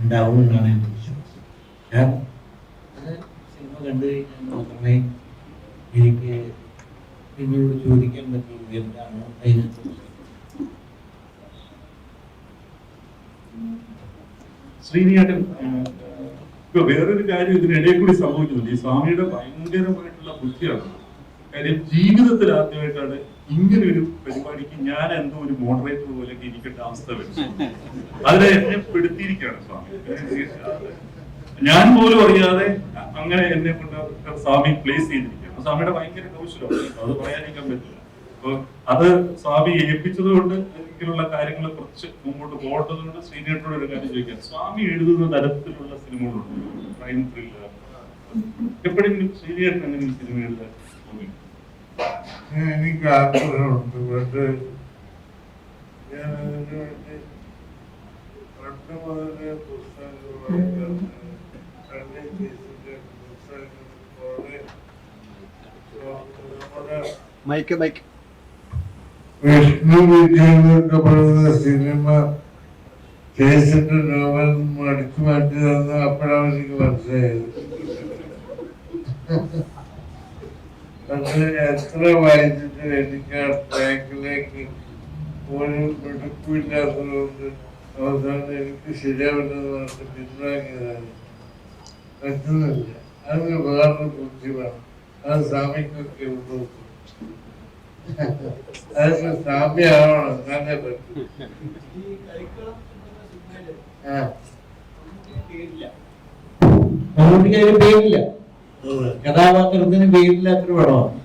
ഉണ്ടാവും എന്നാണ് എൻ്റെ വിശ്വാസം. കാരണം അത് സിനിമ കണ്ടു കഴിഞ്ഞാൽ മാത്രമേ എനിക്ക് നിങ്ങളോട് ചോദിക്കാൻ പറ്റുള്ളൂ എന്താണ് അതിനെക്കുറിച്ച്. ശ്രീനിയേട്ടൻ, ഇപ്പൊ വേറൊരു കാര്യം ഇതിനിടയിൽ കൂടി സംഭവിക്കുന്നുണ്ട്. ഈ സ്വാമിയുടെ ഭയങ്കരമായിട്ടുള്ള ബുദ്ധിയാണ്. കാര്യം ജീവിതത്തിൽ ആദ്യമായിട്ടാണ് ഇങ്ങനെ ഒരു പരിപാടിക്ക് ഞാൻ എന്തോ ഒരു മോഡറേറ്റർ പോലെ ഇരിക്കേണ്ട അവസ്ഥ വരുന്നു. അതിനെ എന്നെ പെടുത്തിയിരിക്കുകയാണ് സ്വാമി. ഞാൻ പോലും അറിയാതെ അങ്ങനെ എന്നെ കൊണ്ട് സ്വാമി പ്ലേസ് ചെയ്തിരിക്കുകയാണ്. സ്വാമിയുടെ ഭയങ്കര കൗശലമാണ്, അത് പറയാതിരിക്കാൻ പറ്റില്ല. അപ്പൊ അത് സ്വാമി ഏൽപ്പിച്ചത് കൊണ്ട് ഇങ്ങനെയുള്ള കാര്യങ്ങൾ കുറച്ച് മുമ്പോട്ട് പോകേണ്ടതുകൊണ്ട് ശ്രീനേട്ടനോട് ഒരു കാര്യം ചോദിക്കാം. സ്വാമി എഴുതുന്ന തരത്തിലുള്ള സിനിമകളുണ്ട്, ക്രൈം ത്രില്ലർ, എപ്പോഴെങ്കിലും ശ്രീനേട്ടൻ എന്തെങ്കിലും സിനിമ എഴുതാൻ തോന്നിയിട്ടുണ്ടോ? എനിക്ക് ആഗ്രഹമുണ്ട്. പക്ഷേ ഞാൻ അതിനു വേണ്ടി പണ്ട് മുതലേ പുസ്തകങ്ങൾ വായിക്കാറുണ്ട്. വിഷ്ണു വിജയനൊക്കെ പറയുന്ന സിനിമ കേസിന്റെ നോവൽ അടിച്ചു മാറ്റി തന്ന അപ്പോഴാണ് എനിക്ക് മനസ്സിലായത്. പക്ഷെ എത്ര വായിച്ചിട്ട് എനിക്ക് ആ ട്രാക്കിലേക്ക് ഒരു മിടുക്കില്ലാത്തതുകൊണ്ട് അവസാനം എനിക്ക് ശരിയാവില്ലെന്ന് പറഞ്ഞിട്ട് പിന്വാങ്ങിയതാണ്. പറ്റുന്നില്ല. അതിന് വേറൊരു ബുദ്ധി വേണം. അത് സ്വാമിക്കൊക്കെ ഉള്ളൂ. അതൊക്കെ സ്വാമിയാവണം, എന്നാലേ പറ്റും. മമ്മൂട്ടിക്ക് അതിന് പേരില്ല, കഥാപാത്രത്തിന് പേരില്ലാത്തൊരു പടമാണ്.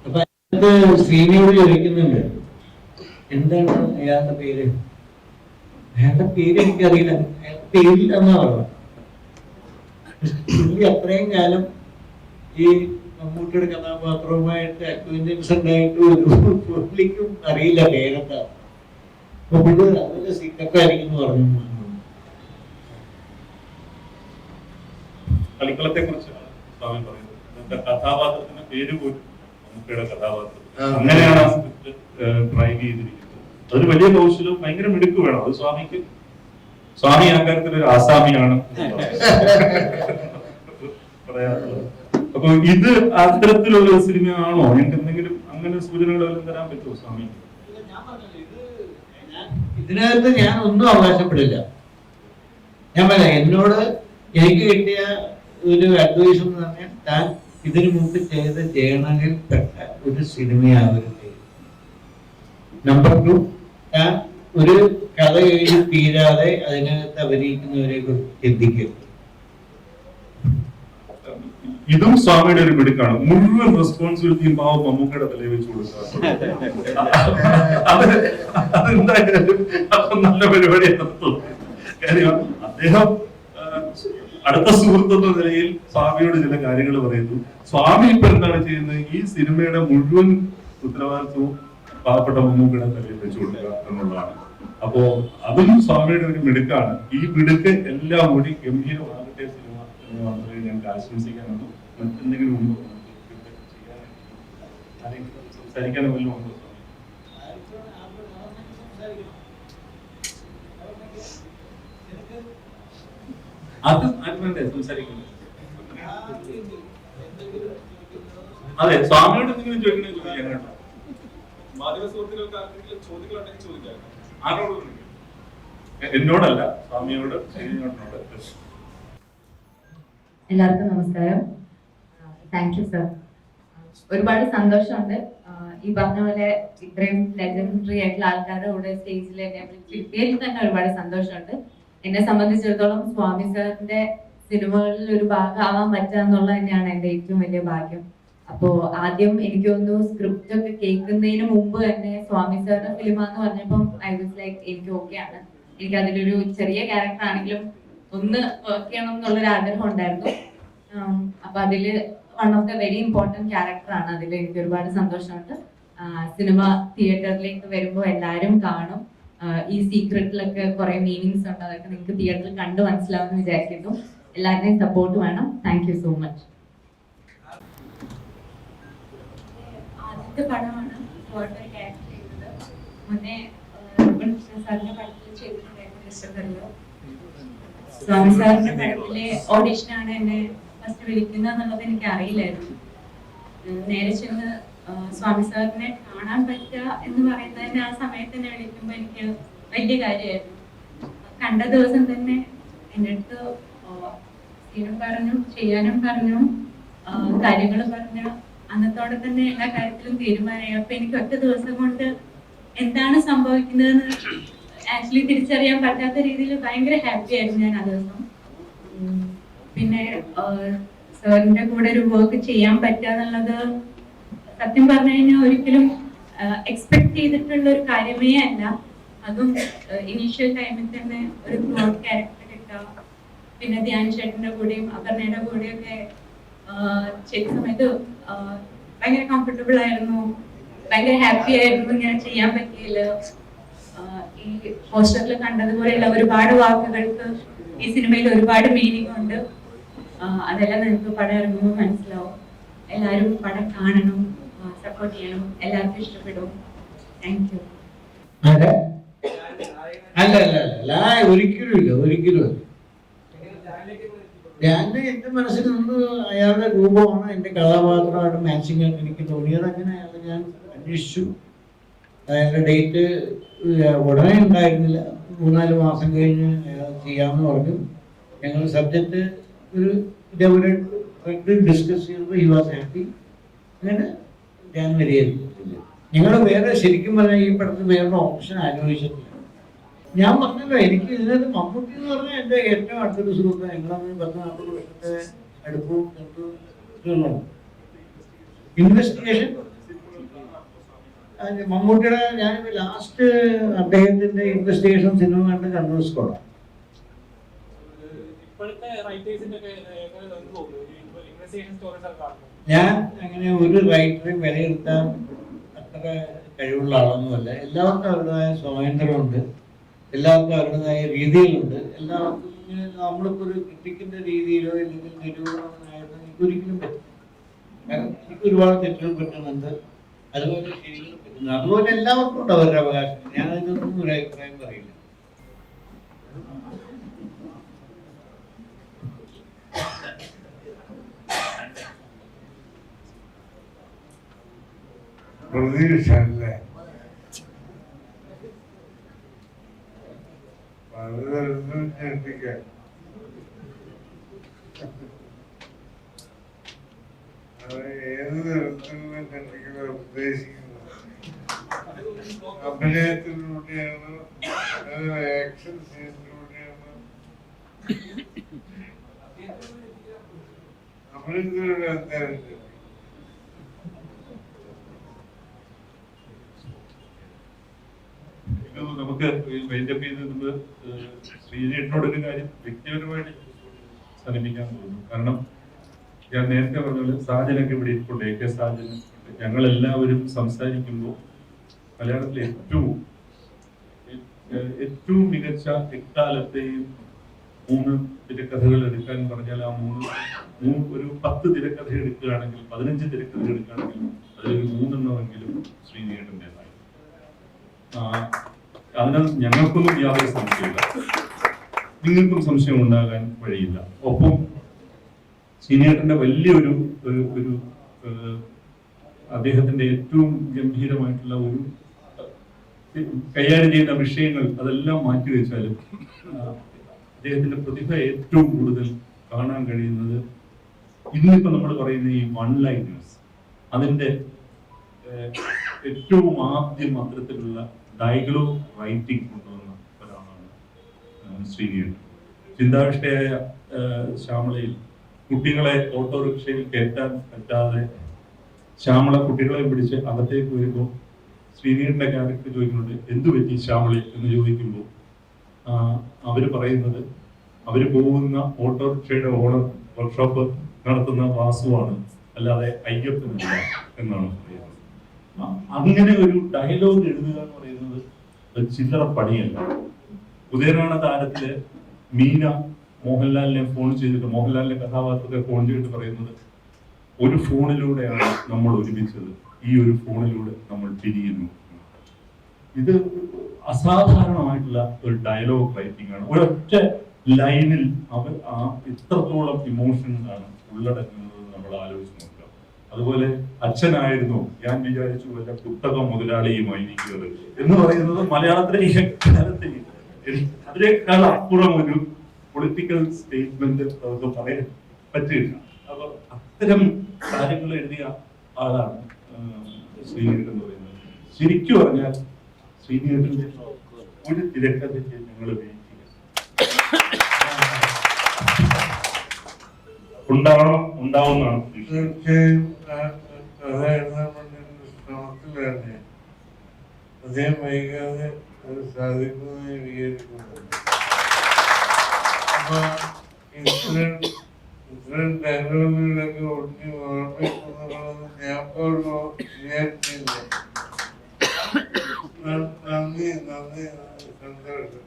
അപ്പൊ അതിനകത്ത് ശ്രീനിയോട് ചോദിക്കുന്നുണ്ട് എന്താണ് അയാളുടെ പേര്. അയാളുടെ പേര് എനിക്കറിയില്ല, അയാളുടെ പേരില്ല എന്നാ പറഞ്ഞു. പുള്ളി അത്രയും കാലം ഈ മമ്മൂട്ടിയുടെ കഥാപാത്രവുമായിട്ട് അക്വൈൻറ്റൻസ് ആയിട്ട് ഒരു പുള്ളിക്കും അറിയില്ല പേരെന്താ. അപ്പൊ പുള്ളി അതിന്റെ സീക്രട്ടായിരിക്കും എന്ന് പറഞ്ഞു. കളിക്കളത്തെ കുറിച്ചാണ് സ്വാമി പറയുന്നത്. കഥാപാത്രത്തിന്റെ പേര് പോലും മമ്മൂട്ടിയുടെ കഥാപാത്രം അങ്ങനെയാണ് ആ സ്ക്രിപ്റ്റ് ഡ്രൈവ് ചെയ്തിരിക്കുന്നത്. അതൊരു വലിയ കൗശലവും ഭയങ്കര മിടുക്ക് വേണം. അത് സ്വാമി ആ കാര്യത്തിൽ ഒരു ആസാമിയാണ് പറയാറുള്ളത്. അപ്പൊ ഇത് അത്തരത്തിലുള്ള സിനിമയാണോ? ഞങ്ങൾക്ക് എന്തെങ്കിലും അങ്ങനെ സൂചനകൾ തരാൻ പറ്റുമോ സ്വാമി? ഇതിനകത്ത് ഞാൻ ഒന്നും അവകാശപ്പെടില്ല. ഞാൻ പറയാം, എന്നോട് എനിക്ക് കിട്ടിയ ഒരു അഡ്വൈസ് എന്ന് പറഞ്ഞാൽ താൻ ഇതിനു മുമ്പ് ചെയ്യണമെങ്കിൽ പെട്ട ഒരു സിനിമയാവരുത്. നമ്പർ 2, താൻ ഒരു കഥ എഴുതി തീരാതെ അതിനകത്ത് അഭിനയിക്കുന്നവരെ കുറിച്ച് ചിന്തിക്കരുത്. ഇതും സ്വാമിയുടെ ഒരു മിടുക്കാണ്. മുഴുവൻ റെസ്പോൺസിബിലിറ്റിയും പാവം മമ്മൂക്കയുടെ തലയിൽ വെച്ച് കൊടുക്കുക. അതെന്തായാലും അപ്പൊ നല്ല പരിപാടി നടത്തും. കാര്യം അദ്ദേഹം അടുത്ത സുഹൃത്ത് എന്ന നിലയിൽ സ്വാമിയോട് ചില കാര്യങ്ങൾ പറയുന്നു. സ്വാമി ഇപ്പൊ എന്താണ് ചെയ്യുന്നത്? ഈ സിനിമയുടെ മുഴുവൻ ഉത്തരവാദിത്വവും പാവപ്പെട്ട മമ്മൂക്കയുടെ തലയിൽ വെച്ച് കൊടുക്കുക എന്നുള്ളതാണ്. അപ്പോ അതും സ്വാമിയുടെ ഒരു മിടുക്കാണ്. ഈ മിടുക്ക് എല്ലാം കൂടി ഗംഭീരമാകട്ടെ സിനിമ എന്ന് മാത്രമേ ഞങ്ങൾക്ക് ആശംസിക്കാനുള്ളൂ. മറ്റെന്തെങ്കിലും ഉണ്ടോ? സംസാരിക്കാൻ വല്ലതും ഉണ്ടോ? അത് ആത്മന്റെ സംസാരിക്കുന്നത്. അതെ, സ്വാമിയോട് എന്തെങ്കിലും ചോദിക്കണേ ചോദിക്കാൻ കേട്ടോ. മാധ്യമ സുഹൃത്തുക്കൾക്ക് ആർക്കെങ്കിലും ചോദ്യങ്ങളുണ്ടെങ്കിൽ ചോദിക്കാം. ആരോട്? എന്നോടല്ല, സ്വാമിയോട്. എല്ലാവർക്കും നമസ്കാരം. Thank you sir. ഒരുപാട് സന്തോഷമുണ്ട്. ഈ പറഞ്ഞ പോലെ ഇത്രയും ലെജൻഡറി ആയിട്ടുള്ള ആൾക്കാരുടെ കൂടെ സ്റ്റേജിൽ എന്നെ കിട്ടിയതിൽ തന്നെ ഒരുപാട് സന്തോഷമുണ്ട്. എന്നെ സംബന്ധിച്ചിടത്തോളം സ്വാമി സാറിന്റെ സിനിമകളിൽ ഒരു ഭാഗമാവാൻ പറ്റുക എന്നുള്ളത് തന്നെയാണ് എന്റെ ഏറ്റവും വലിയ ഭാഗ്യം. അപ്പോ ആദ്യം എനിക്ക് തോന്നുന്നു സ്ക്രിപ്റ്റ് ഒക്കെ കേൾക്കുന്നതിന് മുമ്പ് തന്നെ സ്വാമി സാറിന്റെ ഫിലിം എന്ന് പറഞ്ഞപ്പം ഐ വാസ് ലൈക്ക് എനിക്ക് ഓക്കെയാണ്. എനിക്ക് അതിലൊരു ചെറിയ ക്യാരക്ടർ ആണെങ്കിലും ഒന്ന് വർക്ക് ചെയ്യണം എന്നുള്ളൊരു ആഗ്രഹം ഉണ്ടായിരുന്നു. അപ്പൊ അതില് one of the very important character ആണ്. അതിൽ എനിക്ക് ഒരുപാട് സന്തോഷമുണ്ട്. സിനിമ തിയേറ്ററിലേക്ക് വരുമ്പോൾ എല്ലാവരും കാണും. ഈ സീക്രട്ടിലൊക്കെ കുറെ മീനിങ്സ് ഉണ്ട്. അതൊക്കെ നിങ്ങൾക്ക് തിയേറ്ററിൽ കണ്ടു മനസ്സിലാവുമെന്ന് വിചാരിക്കുന്നു. എല്ലാവരുടെയും സപ്പോർട്ട് വേണം. Thank you so much. ആദ്യത്തെ പടമാണ് ക്യാരക്ടർ ചെയ്തത്. മുന്നേ സാറിന്റെ പടത്തിൽ ചെയ്തിട്ടുണ്ടായിരുന്നു. സ്വാമി സാറിന്റെ പടത്തിലെ ഓഡിഷനാണ് എന്നെ ഫസ്റ്റ് വിളിക്കുന്നത് എന്നുള്ളത് എനിക്ക് അറിയില്ലായിരുന്നു. നേരെ ചെന്ന് സ്വാമി സാറിനെ കാണാൻ പറ്റുക എന്ന് പറയുന്നതിന് ആ സമയത്ത് തന്നെ വിളിക്കുമ്പോൾ എനിക്ക് വലിയ കാര്യമായിരുന്നു. കണ്ട ദിവസം തന്നെ എൻ്റെ അടുത്ത് സീനും പറഞ്ഞു, ചെയ്യാനും പറഞ്ഞു, കാര്യങ്ങൾ പറഞ്ഞു. അന്നത്തോടെ തന്നെ എല്ലാ കാര്യത്തിലും തീരുമാനമായി. അപ്പൊ എനിക്ക് ഒറ്റ ദിവസം കൊണ്ട് എന്താണ് സംഭവിക്കുന്നതെന്ന് ആക്ച്വലി തിരിച്ചറിയാൻ പറ്റാത്ത രീതിയിൽ ഭയങ്കര ഹാപ്പി ആയിരുന്നു ഞാൻ ആ ദിവസം. പിന്നെ സാറിന്റെ കൂടെ ഒരു വർക്ക് ചെയ്യാൻ പറ്റുക എന്നുള്ളത് സത്യം പറഞ്ഞു കഴിഞ്ഞാൽ ഒരിക്കലും എക്സ്പെക്ട് ചെയ്തിട്ടുള്ള ഒരു കാര്യമേ അല്ല. അതും ഇനീഷ്യൽ ടൈമിൽ തന്നെ ഒരു ബ്രോഡ് ക്യാരക്ടർ കിട്ടുക, പിന്നെ ധ്യാൻ ചേട്ടന്റെ കൂടെയും അപർണയുടെ കൂടെയും ഒക്കെ ചെയ്ത സമയത്ത് ഭയങ്കര കംഫർട്ടബിൾ ആയിരുന്നു, ഭയങ്കര ഹാപ്പി ആയിരുന്നു ഇങ്ങനെ ചെയ്യാൻ പറ്റിയില്ല. ഈ പോസ്റ്ററിൽ കണ്ടതുപോലെയുള്ള ഒരുപാട് വാക്കുകൾക്ക് ഈ സിനിമയിൽ ഒരുപാട് മീനിങ് ഉണ്ട്. അതെല്ലാം നിങ്ങൾക്ക് പടം ഇറങ്ങുമ്പോൾ മനസ്സിലാവും. എല്ലാവരും പടം കാണണം, സപ്പോർട്ട് ചെയ്യണം, എല്ലാവർക്കും ഇഷ്ടപ്പെടും. Thank you. അല്ല അല്ല അല്ല ഒരിക്കലും ഇല്ല, ഒരിക്കലും ഇല്ല. ഞാൻ എന്റെ മനസ്സിൽ നിന്ന് അയാളുടെ രൂപമാണ് എന്റെ കഥാപാത്രമായിട്ട് മാച്ചിങ് ആയിട്ട് എനിക്ക് തോന്നിയത്. അങ്ങനെ അയാളെ ഞാൻ അന്വേഷിച്ചു. അയാളുടെ ഡേറ്റ് ഉടനെ ഉണ്ടായിരുന്നില്ല, 3-4 മാസം കഴിഞ്ഞ് അയാൾ ചെയ്യാമെന്ന് പറഞ്ഞു. ഞങ്ങൾ സബ്ജക്റ്റ് ഒരു ഇതേപോലെ ഡിസ്കസ് ചെയ്തപ്പോൾ ഹി വാസ് ഹാപ്പി. അങ്ങനെ ഞാൻ വരികയായിരുന്നു. ഞങ്ങൾ വേറെ ശരിക്കും പറഞ്ഞാൽ ഈ പടത്തിൽ വേറൊരു ഓപ്ഷൻ ആലോചിച്ചിട്ടില്ല. ഞാൻ പറഞ്ഞല്ലോ, എനിക്ക് ഇതിനകത്ത് മമ്മൂട്ടി എന്ന് പറഞ്ഞാൽ എൻ്റെ ഏറ്റവും അടുത്തൊരു സുഹൃത്ത്. ഞങ്ങളന്ന് 10-40 വർഷത്തെ അടുപ്പവും ഇൻവെസ്റ്റിഗേഷൻ. മമ്മൂട്ടിയുടെ ഞാനിപ്പോൾ ലാസ്റ്റ് അദ്ദേഹത്തിന്റെ ഇൻവെസ്റ്റിഗേഷൻ സിനിമ കണ്ട് കണ്ണൂർ സ്കോളാണ്. ഞാൻ അങ്ങനെ ഒരു റൈറ്ററെയും വിലയിരുത്താൻ അത്ര കഴിവുള്ള ആളൊന്നുമല്ല. എല്ലാവർക്കും അവരുടേതായ സ്വാതന്ത്ര്യമുണ്ട്, എല്ലാവർക്കും അവരുടേതായ രീതികളുണ്ട്. എല്ലാവർക്കും ഇങ്ങനെ നമ്മളിപ്പോൾ ഒരു ക്രിട്ടിക്കിന്റെ രീതിയിലോ അല്ലെങ്കിൽ നിരൂപണമായിട്ട് എനിക്കൊരിക്കലും പറ്റും. കാരണം എനിക്ക് ഒരുപാട് തെറ്റുകൾ പറ്റുന്നുണ്ട്, അതുപോലെ ശരികൾ പറ്റുന്നുണ്ട്. അതുപോലെ എല്ലാവർക്കും ഉണ്ട് അവരുടെ അവകാശം. ഞാൻ അതിനൊന്നും ഒരു അഭിപ്രായം പറയില്ല. പ്രതീക്ഷ അല്ലേ പലതരത്തിലും ഞെട്ടിക്കാൻ. അത് ഏത് തരത്തിലുള്ള ഞെട്ടിക്കാൻ ഉദ്ദേശിക്കുന്നത്? അഭിനയത്തിലൂടെയാണ്, ആക്ഷൻ സീനിലൂടെയാണ്, അഭിനയത്തിലൂടെ എന്തായാലും നമുക്ക് വൈൻഡപ്പ് ചെയ്ത് ശ്രീജേട്ടനോടൊരു കാര്യം വ്യക്തിപരമായിട്ട് സമീപിക്കാൻ തോന്നുന്നു. കാരണം ഞാൻ നേരത്തെ പറഞ്ഞ പോലെ സാജനൊക്കെ ഇവിടെ ഇരിപ്പുണ്ട്, AK സാജൻ. ഞങ്ങളെല്ലാവരും സംസാരിക്കുമ്പോൾ മലയാളത്തിലെ ഏറ്റവും മികച്ച എക്കാലത്തെയും 3 തിരക്കഥകൾ എടുക്കാൻ പറഞ്ഞാൽ ആ ഒരു 10 തിരക്കഥ എടുക്കുകയാണെങ്കിൽ 15 തിരക്കഥ എടുക്കുകയാണെങ്കിൽ അതിലൊരു 3 ശ്രീജേട്ടൻ്റെതായി. അതിനാൽ ഞങ്ങൾക്കൊന്നും യാതൊരു സംശയമില്ല, നിങ്ങൾക്കും സംശയം ഉണ്ടാകാൻ വഴിയില്ല. ഒപ്പം ശ്രീജേട്ടന്റെ വലിയൊരു ഒരു അദ്ദേഹത്തിന്റെ ഏറ്റവും ഗംഭീരമായിട്ടുള്ള ഒരു കൈകാര്യം ചെയ്യുന്ന വിഷയങ്ങൾ അതെല്ലാം മാറ്റിവെച്ചാലും അദ്ദേഹത്തിന്റെ പ്രതിഭ ഏറ്റവും കൂടുതൽ കാണാൻ കഴിയുന്നത് ഇന്നിപ്പോ നമ്മൾ പറയുന്ന ഈ വൺ ലൈനേഴ്സ്, അതിന്റെ ഏറ്റവും ആദ്യം അത്തരത്തിലുള്ള ഡയലോഗ് റൈറ്റിംഗ് കൊണ്ടുവന്ന ഒരാളാണ് ശ്രീജേട്ടൻ. ചിന്താവിഷ്ടയായ ശ്യാമളയിൽ കുട്ടികളെ ഓട്ടോറിക്ഷയിൽ കയറ്റാൻ പറ്റാതെ ശ്യാമള കുട്ടികളെ പിടിച്ച് അകത്തേക്ക് വരുമ്പോൾ ശ്രീജേട്ടന്റെ ക്യാരക്ടർ ചോദിക്കുന്നുണ്ട്, എന്തു പറ്റി ശ്യാമളെ എന്ന് ചോദിക്കുമ്പോൾ അവര് പറയുന്നത് അവര് പോകുന്ന ഓട്ടോറിക്ഷയുടെ ഓണർ വർക്ക്ഷോപ്പ് നടത്തുന്ന വാസുവാണ്, അല്ലാതെ അയ്യപ്പനല്ല എന്നാണ് പറയുന്നത്. അങ്ങനെ ഒരു ഡയലോഗ് എഴുതുക എന്ന് പറയുന്നത് ഒരു ചില്ലറ പണിയല്ല. ഉദയനാണ് താരത്തില് മീന മോഹൻലാലിനെ ഫോൺ ചെയ്തിട്ട്, മോഹൻലാലിന്റെ കഥാപാത്രത്തെ ഫോൺ ചെയ്തിട്ട് പറയുന്നത്, ഒരു ഫോണിലൂടെയാണ് നമ്മൾ ഒരുമിച്ചത്, ഈ ഒരു ഫോണിലൂടെ നമ്മൾ പിരിയുന്നു. ഇത് അസാധാരണമായിട്ടുള്ള ഒരു ഡയലോഗ് റൈറ്റിംഗ് ആണ്. ഒരൊറ്റ ലൈനിൽ അവർ ഇത്രത്തോളം ഇമോഷൻസാണ് ഉള്ളടങ്ങുന്നത് നമ്മൾ ആലോചിച്ച് നോക്കുക. അതുപോലെ അച്ഛനായിരുന്നു ഞാൻ വിചാരിച്ചു വല്ല പുസ്തക മുതലാളിയുമായിരിക്കുന്നത് എന്ന് പറയുന്നത് മലയാളത്തിലെ ഈ കാലത്ത് അതിനേക്കാൾ അപ്പുറം ഒരു പൊളിറ്റിക്കൽ സ്റ്റേറ്റ്മെന്റ് നമുക്ക് പറയാൻ പറ്റില്ല. അപ്പൊ അത്തരം കാര്യങ്ങൾ എഴുതിയ ആളാണ് ശ്രീനേട്ടൻ എന്ന് പറയുന്നത്. ശരിക്കും പറഞ്ഞാൽ ശ്രീനേട്ടന്റെ ഒരു തിരക്കഥയ്ക്ക് ഞങ്ങൾ ഉണ്ടാവുന്നതാണ്. തീർച്ചയായും കഥ എഴുതാൻ വേണ്ടി ശ്രമത്തിലാണ്. അദ്ദേഹം വൈകാതെ അത് സാധിക്കുന്നതായി വിചാരിക്കുന്നു. അപ്പൊ ഇത്രയും ഡയലോഗുകളൊക്കെ ഒട്ടി ഓർമ്മിക്കുന്നുള്ളത് ഞാൻ പോലും വിചാരിച്ചില്ല. നന്ദി സന്തോഷം.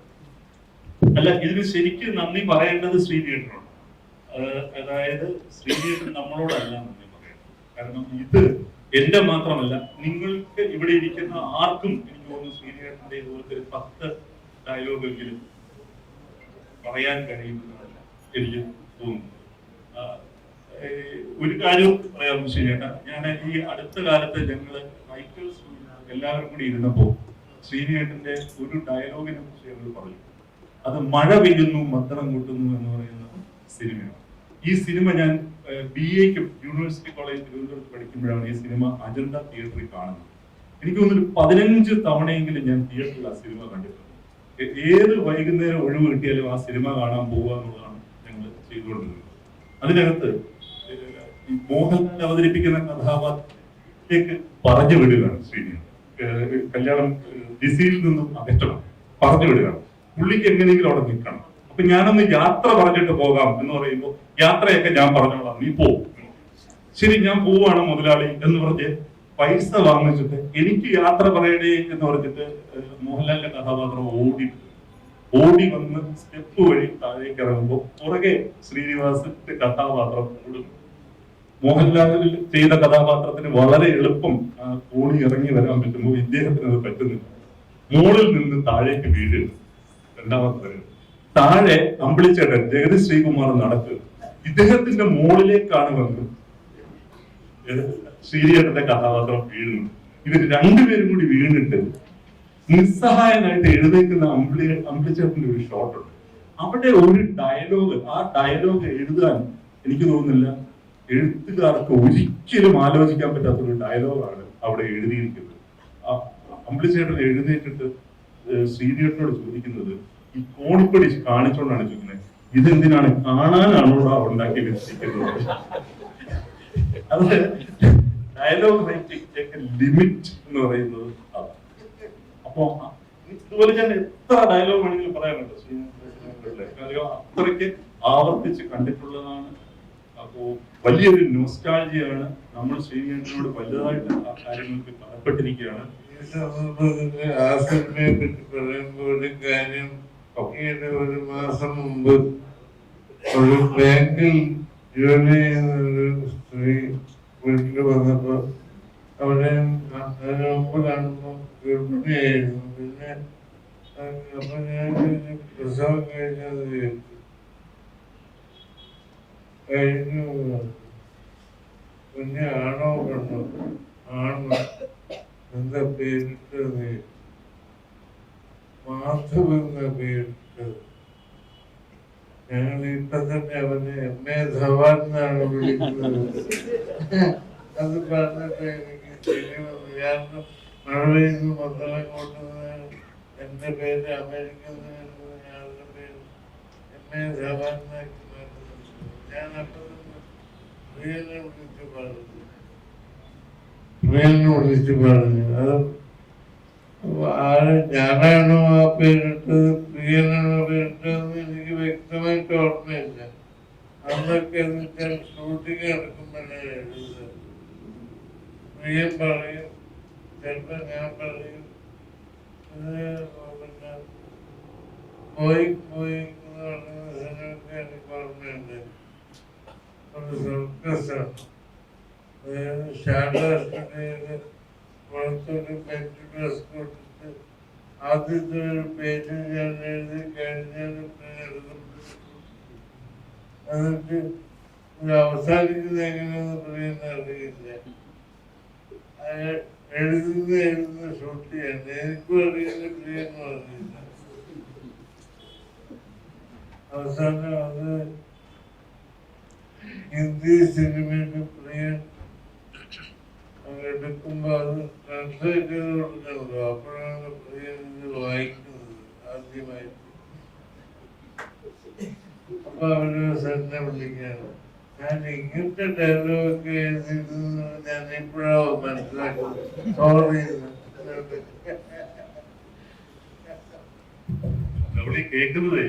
അല്ല, ഇതിന് ശരിക്കും നന്ദി പറയേണ്ടത് ശ്രീനേട്ടനോട്. അതായത് ശ്രീനേട്ടൻ നമ്മളോടല്ല നന്ദി പറയേണ്ടത്. കാരണം ഇത് എന്റെ മാത്രമല്ല, നിങ്ങൾക്ക് ഇവിടെ ഇരിക്കുന്ന ആർക്കും എനിക്ക് തോന്നുന്നു ശ്രീനേട്ടന്റെ ഇതുപോലത്തെ 10 ഡയലോഗെങ്കിലും പറയാൻ കഴിയുമെന്നല്ല എനിക്ക് തോന്നുന്നു. ഒരു കാര്യം പറയാം ശ്രീനേട്ട, ഞാൻ ഈ അടുത്ത കാലത്ത് ഞങ്ങള് റൈറ്റേഴ്സ് എല്ലാവരും കൂടി ഇരുന്നപ്പോ ശ്രീനേട്ടന്റെ ഒരു ഡയലോഗിനെ കുറിച്ച് ഞങ്ങൾ പറഞ്ഞു. അത് മഴ പെയ്യുന്നു മദ്ദളം കൂട്ടുന്നു എന്ന് പറയുന്ന സിനിമയാണ്. ഈ സിനിമ ഞാൻ BA-ക്ക് യൂണിവേഴ്സിറ്റി കോളേജ് തിരുവനന്തപുരത്ത് പഠിക്കുമ്പോഴാണ് ഈ സിനിമ അജന്ത തിയേറ്ററിൽ കാണുന്നത്. എനിക്ക് തോന്നുന്നു 15 തവണയെങ്കിലും ഞാൻ തിയേറ്ററിൽ ആ സിനിമ കണ്ടിട്ടുണ്ട്. ഏത് വൈകുന്നേരം ഒഴിവ് കിട്ടിയാലും ആ സിനിമ കാണാൻ പോവുക എന്നുള്ളതാണ് ഞങ്ങൾ ചെയ്തുകൊണ്ടിരുന്നത്. അതിനകത്ത് മോഹൻലാൽ അവതരിപ്പിക്കുന്ന കഥാപാത്രത്തിലേക്ക് പറഞ്ഞു വിടുകയാണ് ശ്രീനേട്ടൻ. കല്യാണം ദിശയിൽ നിന്നും അകറ്റണം, പറഞ്ഞു വിടുകയാണ്. പുള്ളിക്ക് എങ്ങനെയെങ്കിലും അവിടെ നിൽക്കണം. അപ്പൊ ഞാനൊന്ന് യാത്ര പറഞ്ഞിട്ട് പോകാം എന്ന് പറയുമ്പോൾ യാത്രയൊക്കെ ഞാൻ പറഞ്ഞോളാം, നീ പോ. ശരി, ഞാൻ പോവാണ് മുതലാളി എന്ന് പറഞ്ഞ് പൈസ വാങ്ങിച്ചിട്ട് എനിക്ക് യാത്ര പറയണേ എന്ന് പറഞ്ഞിട്ട് മോഹൻലാലിന്റെ കഥാപാത്രം ഓടി വന്ന് സ്റ്റെപ്പ് വഴി താഴേക്ക് ഇറങ്ങുമ്പോൾ പുറകെ ശ്രീനിവാസന്റെ കഥാപാത്രം ഓടുന്നു. മോഹൻലാലിൽ ചെയ്ത കഥാപാത്രത്തിന് വളരെ എളുപ്പം ഓടി ഇറങ്ങി വരാൻ പറ്റുമ്പോൾ ഇദ്ദേഹത്തിന് അത് പറ്റുന്നില്ല. മോളിൽ നിന്ന് താഴേക്ക് വീഴുന്നു. രണ്ടാമത്തെ താഴെ അമ്പിളിച്ചേട്ടൻ ജഗതി ശ്രീകുമാർ നടക്കുക. ഇദ്ദേഹത്തിന്റെ മോളിലേക്കാണ് വന്ന് ശ്രീനേട്ടന്റെ കഥാപാത്രം വീഴുന്നു. ഇവർ രണ്ടുപേരും കൂടി വീണിട്ട് നിസ്സഹായനായിട്ട് എഴുതേക്കുന്ന അമ്പിളിച്ചേട്ടന്റെ ഒരു ഷോട്ടുണ്ട്. അവിടെ ഒരു ഡയലോഗ്, ആ ഡയലോഗ് എഴുതാൻ എനിക്ക് തോന്നുന്നില്ല എഴുത്തുകാർക്ക് ഒരിക്കലും ആലോചിക്കാൻ പറ്റാത്ത ഒരു ഡയലോഗാണ് അവിടെ എഴുതിയിരിക്കുന്നത്. അമ്പിളിച്ചേട്ടൻ എഴുന്നേറ്റിട്ട് ശ്രീനേട്ടനോട് ചോദിക്കുന്നത്, ഈ കോണിപ്പടി കാണിച്ചോണ്ടാണ് ചോദിക്കുന്നത്, ഇതെന്തിനാണ്, കാണാനാണോ ഉണ്ടാക്കി വെച്ചിരിക്കുന്നത്? അത് ഡയലോഗ് റൈറ്റിംഗ് ലിമിറ്റ് എന്ന് പറയുന്നത് അതാണ്. അപ്പൊ ഇതുപോലെ ഞാൻ എത്ര ഡയലോഗ് വേണമെങ്കിലും പറയാനുണ്ട് ശ്രീനേട്ടൻ, അത്രയ്ക്ക് ആവർത്തിച്ച് കണ്ടിട്ടുള്ളതാണ്. അപ്പോ വലിയൊരു നോസ്റ്റാൾജിയാണ്. നമ്മൾ ശ്രീനേട്ടനോട് വലുതായിട്ട് ആ കാര്യങ്ങൾക്ക് കടപ്പെട്ടിരിക്കുകയാണ്. ഈ സന്ദർഭത്തിൽ ആ സിനിമയെ പറ്റി പറയുമ്പോൾ ഒരു കാര്യം, ഈയിടെ 1 മാസം മുമ്പ് ഒരു ബാങ്കിൽ ജോലി ചെയ്യുന്ന ഒരു സ്ത്രീ വീട്ടിൽ വന്നപ്പോ അവിടെ അതിന് മുമ്പ് കാണുമ്പോൾ ഗർഭിണിയായിരുന്നു. പിന്നെ അപ്പൊ ഞാൻ പ്രസവം കഴിഞ്ഞത് കഴിഞ്ഞു. കുഞ്ഞ് ആണോ പെണ്ണോ? ആണോ. എന്താ പേരിട്ടത്? മാധവ് എന്ന പേരിട്ടത്. ഞങ്ങൾ ഇപ്പൊ തന്നെ അവന് MA ധവാൻ എന്നാണ് വിളിക്കുന്നത്. അത് പറഞ്ഞിട്ട് എനിക്ക് ശരി വന്നു. ഞാൻ മഴ പെയ്യുന്നു മദ്ദളം കൊണ്ടുവന്ന് എന്റെ പേര് അമേരിക്കൻ ഞങ്ങളുടെ പേര് MA ധവാൻ എന്നാക്കി മാറ്റുന്നത്. ഞാൻ അപ്പൊ പ്രിയനെ വിളിച്ചു പറഞ്ഞു അത് ഞാനാണോ ആ പേരിട്ടത് പ്രിയനാണോ പേരിട്ടതെന്ന് എനിക്ക് വ്യക്തമായിട്ട് ഓർമ്മയില്ല. അന്നൊക്കെ എന്ന് വെച്ചാൽ ഷൂട്ടിങ് നടക്കുമ്പോഴേ എഴുതുന്നത്. പ്രിയൻ പറയും, ചിലപ്പോ ഞാൻ പറയും. പിന്നെ പോയി എന്ന് പറയുന്ന സിനിമയ്ക്ക് എനിക്ക് ഓർമ്മയുണ്ട്. ഒരു സർക്കസാണ്. അതായത് ഷാഡാസ്റ്റുഡിയോയില് പുറത്തൊരു ബെഞ്ച് ഡ്രസ് കൊടുത്തിട്ട് ആദ്യത്തെ ഒരു പേജ് ഞാൻ എഴുതി കഴിഞ്ഞാൽ എന്നിട്ട് ഇത് അവസാനിക്കുന്നത് എങ്ങനെയെന്ന് പറയുന്ന അറിയില്ല. എഴുതുന്ന ഷൂട്ട് ചെയ്യാൻ എനിക്കും അറിയില്ല, പ്രിയനും അറിയില്ല. അവസാനം അത് ഹിന്ദി സിനിമയിൽ പ്രിയൻ എടുക്കുമ്പോൾ അത് ട്രാൻസ്ലേറ്റ് ചെയ്ത് കൊടുക്കണല്ലോ. അപ്പോഴാണ് ഇത് വായിക്കുന്നത് ആദ്യമായിട്ട്. അപ്പൊ അവര് സാറിനെ വിളിക്കാണ്. ഞാൻ ഇങ്ങനത്തെ ഡയലോഗ് എഴുതിയിരുന്നു ഞാൻ ഇപ്പോഴാണ് മനസ്സിലാക്കുന്നത്. സോറി. നമ്മൾ ഈ കേൾക്കുന്നത്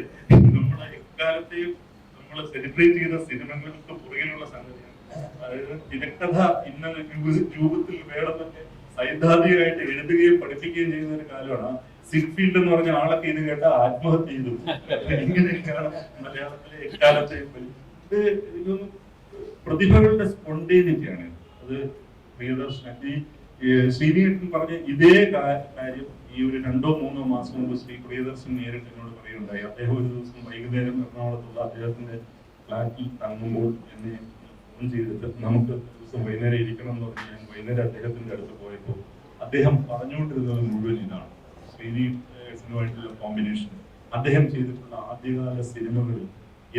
നമ്മളെ എക്കാലത്തെയും നമ്മൾ സെലിബ്രേറ്റ് ചെയ്ത സിനിമകൾക്ക് പുറകിലുള്ള സംഗതിയാണ്. അതായത് തിരക്കഥ ഇന്ന രൂപത്തിൽ വേണമെന്നൊക്കെ സൈദ്ധാന്തികമായിട്ട് എഴുതുകയും പഠിപ്പിക്കുകയും ചെയ്യുന്ന ഒരു കാലമാണ്. സിൽഫീൽഡ് എന്ന് പറഞ്ഞ ആളൊക്കെ ഇത് കേട്ട ആത്മഹത്യ ചെയ്തു. ഇങ്ങനെയൊക്കെയാണ് മലയാളത്തിലെ എക്കാലത്തെ ഇതൊന്നും പ്രതിഭകളുടെ സ്പോണ്ടേനിറ്റിയാണ്. അത് പ്രിയദർശൻ ഈ ശ്രീനിയേട്ടൻ പറഞ്ഞ ഇതേ കാര്യം ഈ ഒരു 2-3 മാസം മുമ്പ് ശ്രീ പ്രിയദർശൻ നേരിട്ട് എന്നോട് പറയുകയുണ്ടായി. അദ്ദേഹം ഒരു ദിവസം വൈകുന്നേരം എറണാകുളത്തുള്ള അദ്ദേഹത്തിന്റെ ഫ്ലാറ്റിൽ തങ്ങുമ്പോൾ എന്നെ ഫോൺ ചെയ്തിട്ട് നമുക്ക് ദിവസം വൈകുന്നേരം ഇരിക്കണം എന്ന് പറഞ്ഞ് ഞാൻ വൈകുന്നേരം അദ്ദേഹത്തിന്റെ അടുത്ത് പോയപ്പോൾ അദ്ദേഹം പറഞ്ഞുകൊണ്ടിരുന്നത് മുഴുവൻ ഇതാണ്. ശ്രീനിവായിട്ടുള്ള കോമ്പിനേഷൻ, അദ്ദേഹം ചെയ്തിട്ടുള്ള ആദ്യകാല സിനിമകളിൽ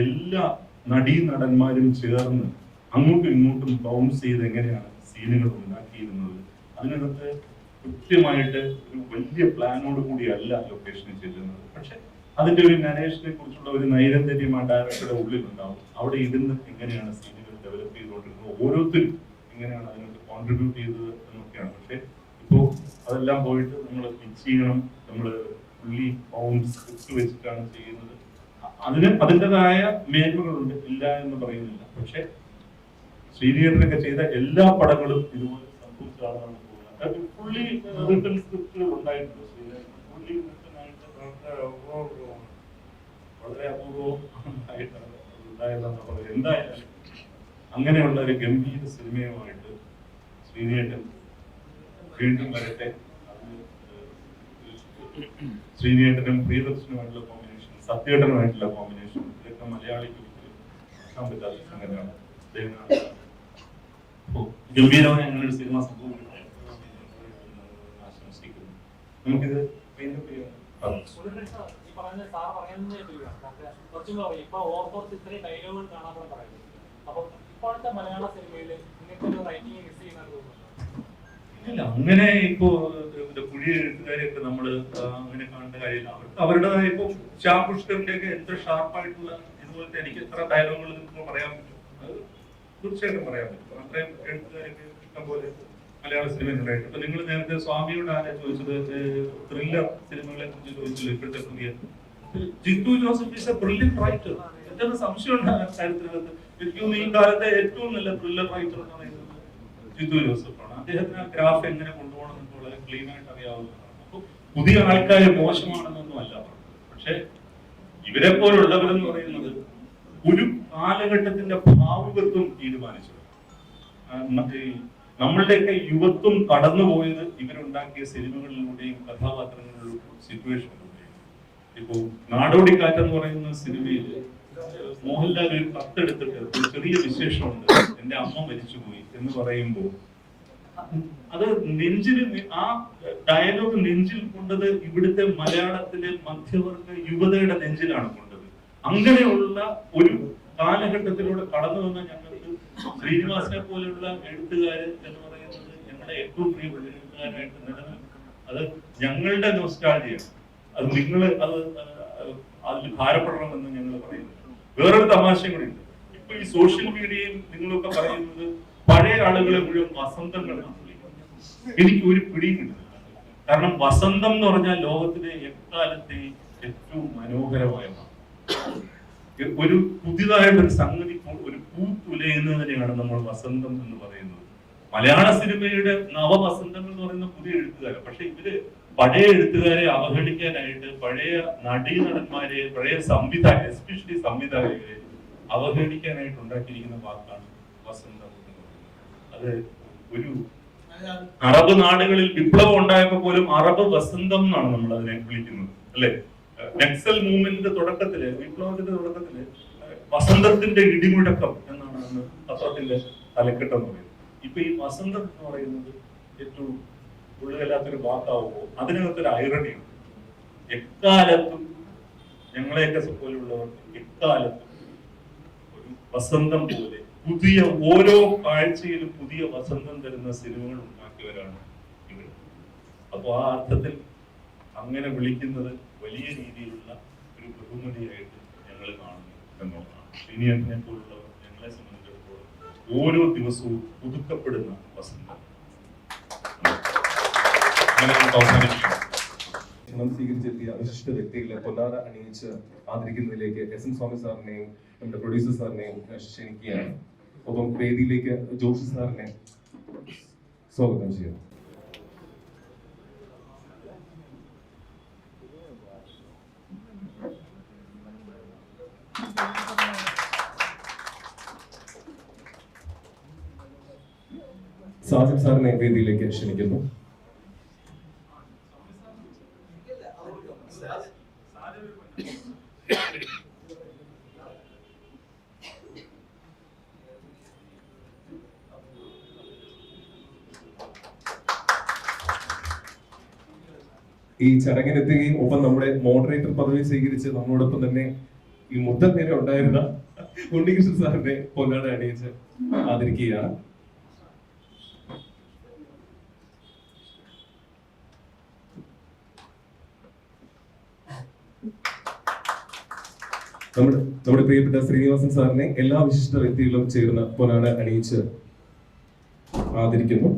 എല്ലാ നടീനടന്മാരും ചേർന്ന് അങ്ങോട്ടും ഇങ്ങോട്ടും ബൗൺസ് ചെയ്ത് എങ്ങനെയാണ് സീനുകൾ ഉണ്ടാക്കിയിരുന്നത്. അതിനകത്ത് കൃത്യമായിട്ട് ഒരു വലിയ പ്ലാനോട് കൂടിയല്ല ലൊക്കേഷനിൽ ചെല്ലുന്നത്. പക്ഷെ അതിന്റെ ഒരു നരേഷനെ കുറിച്ചുള്ള ഒരു നൈരന്തര്യം ആ ഡയറക്ടറുടെ ഉള്ളിലുണ്ടാവും. അവിടെ ഇരുന്ന് എങ്ങനെയാണ് സീനുകൾ ഡെവലപ്പ് ചെയ്തുകൊണ്ടിരുന്നത്, ഓരോരുത്തരും എങ്ങനെയാണ് അതിനകത്ത് കോൺട്രിബ്യൂട്ട് ചെയ്തത് എന്നൊക്കെയാണ്. പക്ഷെ ഇപ്പോ അതെല്ലാം പോയിട്ട് നമ്മൾ പിച്ച് ചെയ്യണം, നമ്മൾ ഫുള്ളി പൗണ്ട് സ്ക്രിപ്റ്റ് വെച്ചിട്ടാണ് ചെയ്യുന്നത്. അതിന് അതിൻ്റെതായ മേന്മകളുണ്ട്, ഇല്ല എന്ന് പറയുന്നില്ല. പക്ഷെ ശ്രീനിയേട്ടനൊക്കെ ചെയ്ത എല്ലാ പടങ്ങളും ഇതുപോലെ സംഭവിച്ചാണ് ഫുള്ളി റിട്ടൺ സ്ക്രിപ്റ്റ് ഉണ്ടായിട്ടുണ്ട്. ഫുള്ളി റിട്ടനായിട്ട് വളരെ അപൂർവമായിട്ടാണ് ഉണ്ടായതെന്ന് പറയുന്നത്. എന്തായാലും അങ്ങനെയുള്ള ഒരു ഗംഭീര സിനിമയുമായിട്ട് ശ്രീനിയേട്ടൻ വീണ്ടും വരട്ടെ. ശ്രീനിയേട്ടനും പ്രിയദർശനുമായിട്ടുള്ള കോമ്പിനേഷൻ, സത്യേട്ടനുമായിട്ടുള്ള കോമ്പിനേഷൻ, ഇതൊക്കെ മലയാളിക്ക് കാണാൻ പറ്റാത്ത സംഗതിയാണ്. ഗംഭീരമായ ഞങ്ങളൊരു സിനിമ സംഭവം ആശംസിക്കുന്നു. നമുക്കിത് ഇല്ല, അങ്ങനെ ഇപ്പോ പുതിയ എഴുത്തുകാരെയൊക്കെ നമ്മള് അങ്ങനെ കാണേണ്ട കാര്യമില്ല. അവരുടേതായ ഇപ്പൊ ശ്യാം പുഷ്കറിന്റെ ഒക്കെ എത്ര ഷാർപ്പായിട്ടുള്ള ഇതുപോലത്തെ എനിക്ക് എത്ര ഡയലോഗുകൾ നിങ്ങൾക്ക് പറയാൻ പറ്റും, അത് തീർച്ചയായിട്ടും പറയാൻ പറ്റും. അത്രയും എഴുത്തുകാരൊക്കെ ഇഷ്ടംപോലെ മലയാള സിനിമയിലുണ്ടായിട്ട്. ഇപ്പൊ നിങ്ങൾ നേരത്തെ സ്വാമിയോട് ആരാ ചോദിച്ചത്, ത്രില്ലർ സിനിമകളെ കുറിച്ച് ചോദിച്ചല്ലോ. ഇപ്പോഴത്തെ പുതിയ Jeethu Joseph is a brilliant writer. എന്തെന്ന് സംശയമുണ്ട് ആ കാര്യത്തിനകത്ത്. എനിക്ക് തോന്നുന്നു ഈ കാലത്തെ ഏറ്റവും നല്ല ത്രില്ലർ റൈറ്റർ എന്ന് പറയുന്നത് ജിത്തു ജോസഫാണ്. അദ്ദേഹത്തിന് ആ ഗ്രാഫ് എങ്ങനെ കൊണ്ടുപോകണം എന്ന് വളരെ ക്ലീൻ ആയിട്ട് അറിയാവുന്നതാണ്. അപ്പൊ പുതിയ ആൾക്കാര് മോശമാണെന്നൊന്നും അല്ല, പക്ഷെ ഇവരെ പോലുള്ളവരെന്ന് പറയുന്നത് ഒരു കാലഘട്ടത്തിന്റെ ഭാവുകത്വം തീരുമാനിച്ചു. നമ്മളുടെയൊക്കെ യുവത്വം കടന്നുപോയത് ഇവരുണ്ടാക്കിയ സിനിമകളിലൂടെയും കഥാപാത്രങ്ങളിലൂടെയും സിറ്റുവേഷനിലൂടെയും. ഇപ്പോ നാടോടിക്കാറ്റ് എന്ന് പറയുന്ന സിനിമയിൽ മോഹൻലാൽ ഒരു കത്തെടുത്തിട്ട് ഒരു ചെറിയ വിശേഷമുണ്ട്, എന്റെ അമ്മ മരിച്ചുപോയി എന്ന് പറയുമ്പോൾ അത് നെഞ്ചിൽ, ആ ഡയലോഗ് നെഞ്ചിൽ കൊണ്ടത് ഇവിടുത്തെ മലയാളത്തിലെ മധ്യവർഗ യുവതയുടെ നെഞ്ചിലാണ് കൊണ്ടത്. അങ്ങനെയുള്ള ഒരു കാലഘട്ടത്തിലൂടെ കടന്നു വന്ന ഞങ്ങൾക്ക് ശ്രീനിവാസനെ പോലെയുള്ള എഴുത്തുകാരൻ എന്ന് പറയുന്നത് ഞങ്ങളുടെ ഏറ്റവും പ്രിയപ്പെട്ട എഴുത്തുകാരായിട്ട് നിലനിൽക്കും. അത് ഞങ്ങളുടെ നൊസ്റ്റാൾജിയാണ്. അത് നിങ്ങൾ അതിൽ ഭാരപ്പെടണമെന്ന് ഞങ്ങൾ പറയുന്നത്. വേറൊരു തമാശയും കൂടി ഉണ്ട്. ഇപ്പൊ ഈ സോഷ്യൽ മീഡിയയിൽ നിങ്ങളൊക്കെ പറയുന്നത് പഴയ ആളുകളെ മുഴുവൻ വസന്തങ്ങളാണ് വിളിക്കുന്നത്. എനിക്ക് ഒരു പിടിയും കിട്ടുന്നില്ല. കാരണം വസന്തം എന്ന് പറഞ്ഞാൽ ലോകത്തിലെ എക്കാലത്തെ ഏറ്റവും മനോഹരമായ ഒരു പുതിയതായിട്ടൊരു സംഗതി, ഒരു പൂത്തുലയുന്നതിനെയാണ് നമ്മൾ വസന്തം എന്ന് പറയുന്നത്. മലയാള സിനിമയുടെ നവവസന്തങ്ങൾ എന്ന് പറയുന്ന പുതിയ എഴുത്തുകാരെ. പക്ഷെ ഇവര് പഴയ എഴുത്തുകാരെ അവഹേളിക്കാനായിട്ട് പഴയ നടന്മാരെ, പഴയ സംവിധായകരെ, എസ്പെഷ്യലി സംവിധായകരെ അവഹേളിക്കാനായിട്ട് ഉണ്ടാക്കിയിരിക്കുന്ന വാക്കാണ് വസന്തം എന്ന് പറയുന്നത്. അത് ഒരു അറബ് നാടുകളിൽ വിപ്ലവം ഉണ്ടായപ്പോൾ പോലും അറബ് വസന്തം എന്നാണ് നമ്മൾ അതിനെ വിളിക്കുന്നത്, അല്ലെ? നക്സൽ മൂവ്മെന്റിന്റെ തുടക്കത്തില്, വിപ്ലവത്തിന്റെ തുടക്കത്തില് വസന്തത്തിന്റെ ഇടിമുഴക്കം എന്നാണ് അന്ന് പത്രത്തിന്റെ തലക്കെട്ട് എന്ന് പറയുന്നത്. ഇപ്പൊ ഈ വസന്തം എന്ന് പറയുന്നത് ഏറ്റവും ഉള്ളില്ലാത്തൊരു വാക്കാവുമ്പോൾ അതിനകത്തൊരു ഐറണിയുണ്ട്. എക്കാലത്തും ഞങ്ങളെയൊക്കെ പോലുള്ളവർക്ക് എക്കാലത്തും ഒരു വസന്തം പോലെ പുതിയ ഓരോ കാഴ്ചയിലും പുതിയ വസന്തം തരുന്ന സിനിമകൾ ഉണ്ടാക്കി നൽകിയവരാണ് ഇവർ. അപ്പോൾ ആ അർത്ഥത്തിൽ അങ്ങനെ വിളിക്കുന്നത് വലിയ രീതിയിലുള്ള ഒരു ബഹുമതിയായിട്ട് ഞങ്ങൾ കാണുന്നു എന്നുള്ളതാണ്. ശ്രീനിയനെ പോലുള്ളവർ ഞങ്ങളെ സംബന്ധിച്ചിടത്തോളം ഓരോ ദിവസവും പുതുക്കപ്പെടുന്ന വസന്തം. അങ്ങനെ നമുക്ക് അവസാനിപ്പിക്കാം. ക്ഷണം സ്വീകരിച്ചെത്തിയ വിശിഷ്ട വ്യക്തികളെ പൊന്നാട അണിയിച്ച് ആദരിക്കുന്നതിലേക്ക് എസ് എൻ സ്വാമി സാറിനെയും നമ്മുടെ പ്രൊഡ്യൂസർ സാറിനെയും ക്ഷണിക്കുകയാണ്. ഒപ്പം വേദിയിലേക്ക് ജോഷി സാറിനെ സ്വാഗതം ചെയ്യുന്നു. സാജിദ് സാറിനെ വേദിയിലേക്ക് ക്ഷണിക്കുന്നു. ഈ ചടങ്ങിനെത്തുകയും ഒപ്പം നമ്മുടെ മോഡറേറ്റർ പദവി സ്വീകരിച്ച് നമ്മളോടൊപ്പം തന്നെ ഈ മുതൽ നേരെ ഉണ്ടായിരുന്ന ഉണ്ണികൃഷ്ണൻ സാറിനെ പൊന്നാട അണിയിച്ച് ആദരിക്കുകയാണ്. നമ്മുടെ പ്രിയപ്പെട്ട ശ്രീനിവാസൻ സാറിനെ എല്ലാ വിശിഷ്ട വ്യക്തികളും ചേർന്ന് പൊന്നാട അണിയിച്ച് ആദരിക്കുന്നു.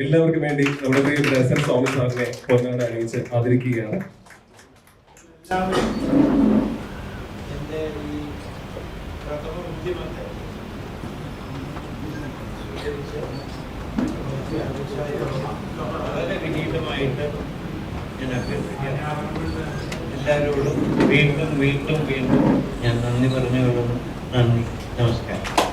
എല്ലാവർക്കും വേണ്ടി നമ്മുടെ പ്രിയപ്പെട്ട എസ് എൻ സ്വാമി സാറിനെ പൊന്നാട അണിയിച്ച് ആദരിക്കുകയാണ്. എൻ്റെ ഈ പ്രഥമ ഉദ്യമത്തെ വളരെ വിനീതമായിട്ട് ഞാൻ അഭ്യർത്ഥിക്കാം. എല്ലാവരോടും വീണ്ടും വീണ്ടും വീണ്ടും ഞാൻ നന്ദി പറഞ്ഞുകൊള്ളുന്നു. നന്ദി, നമസ്കാരം.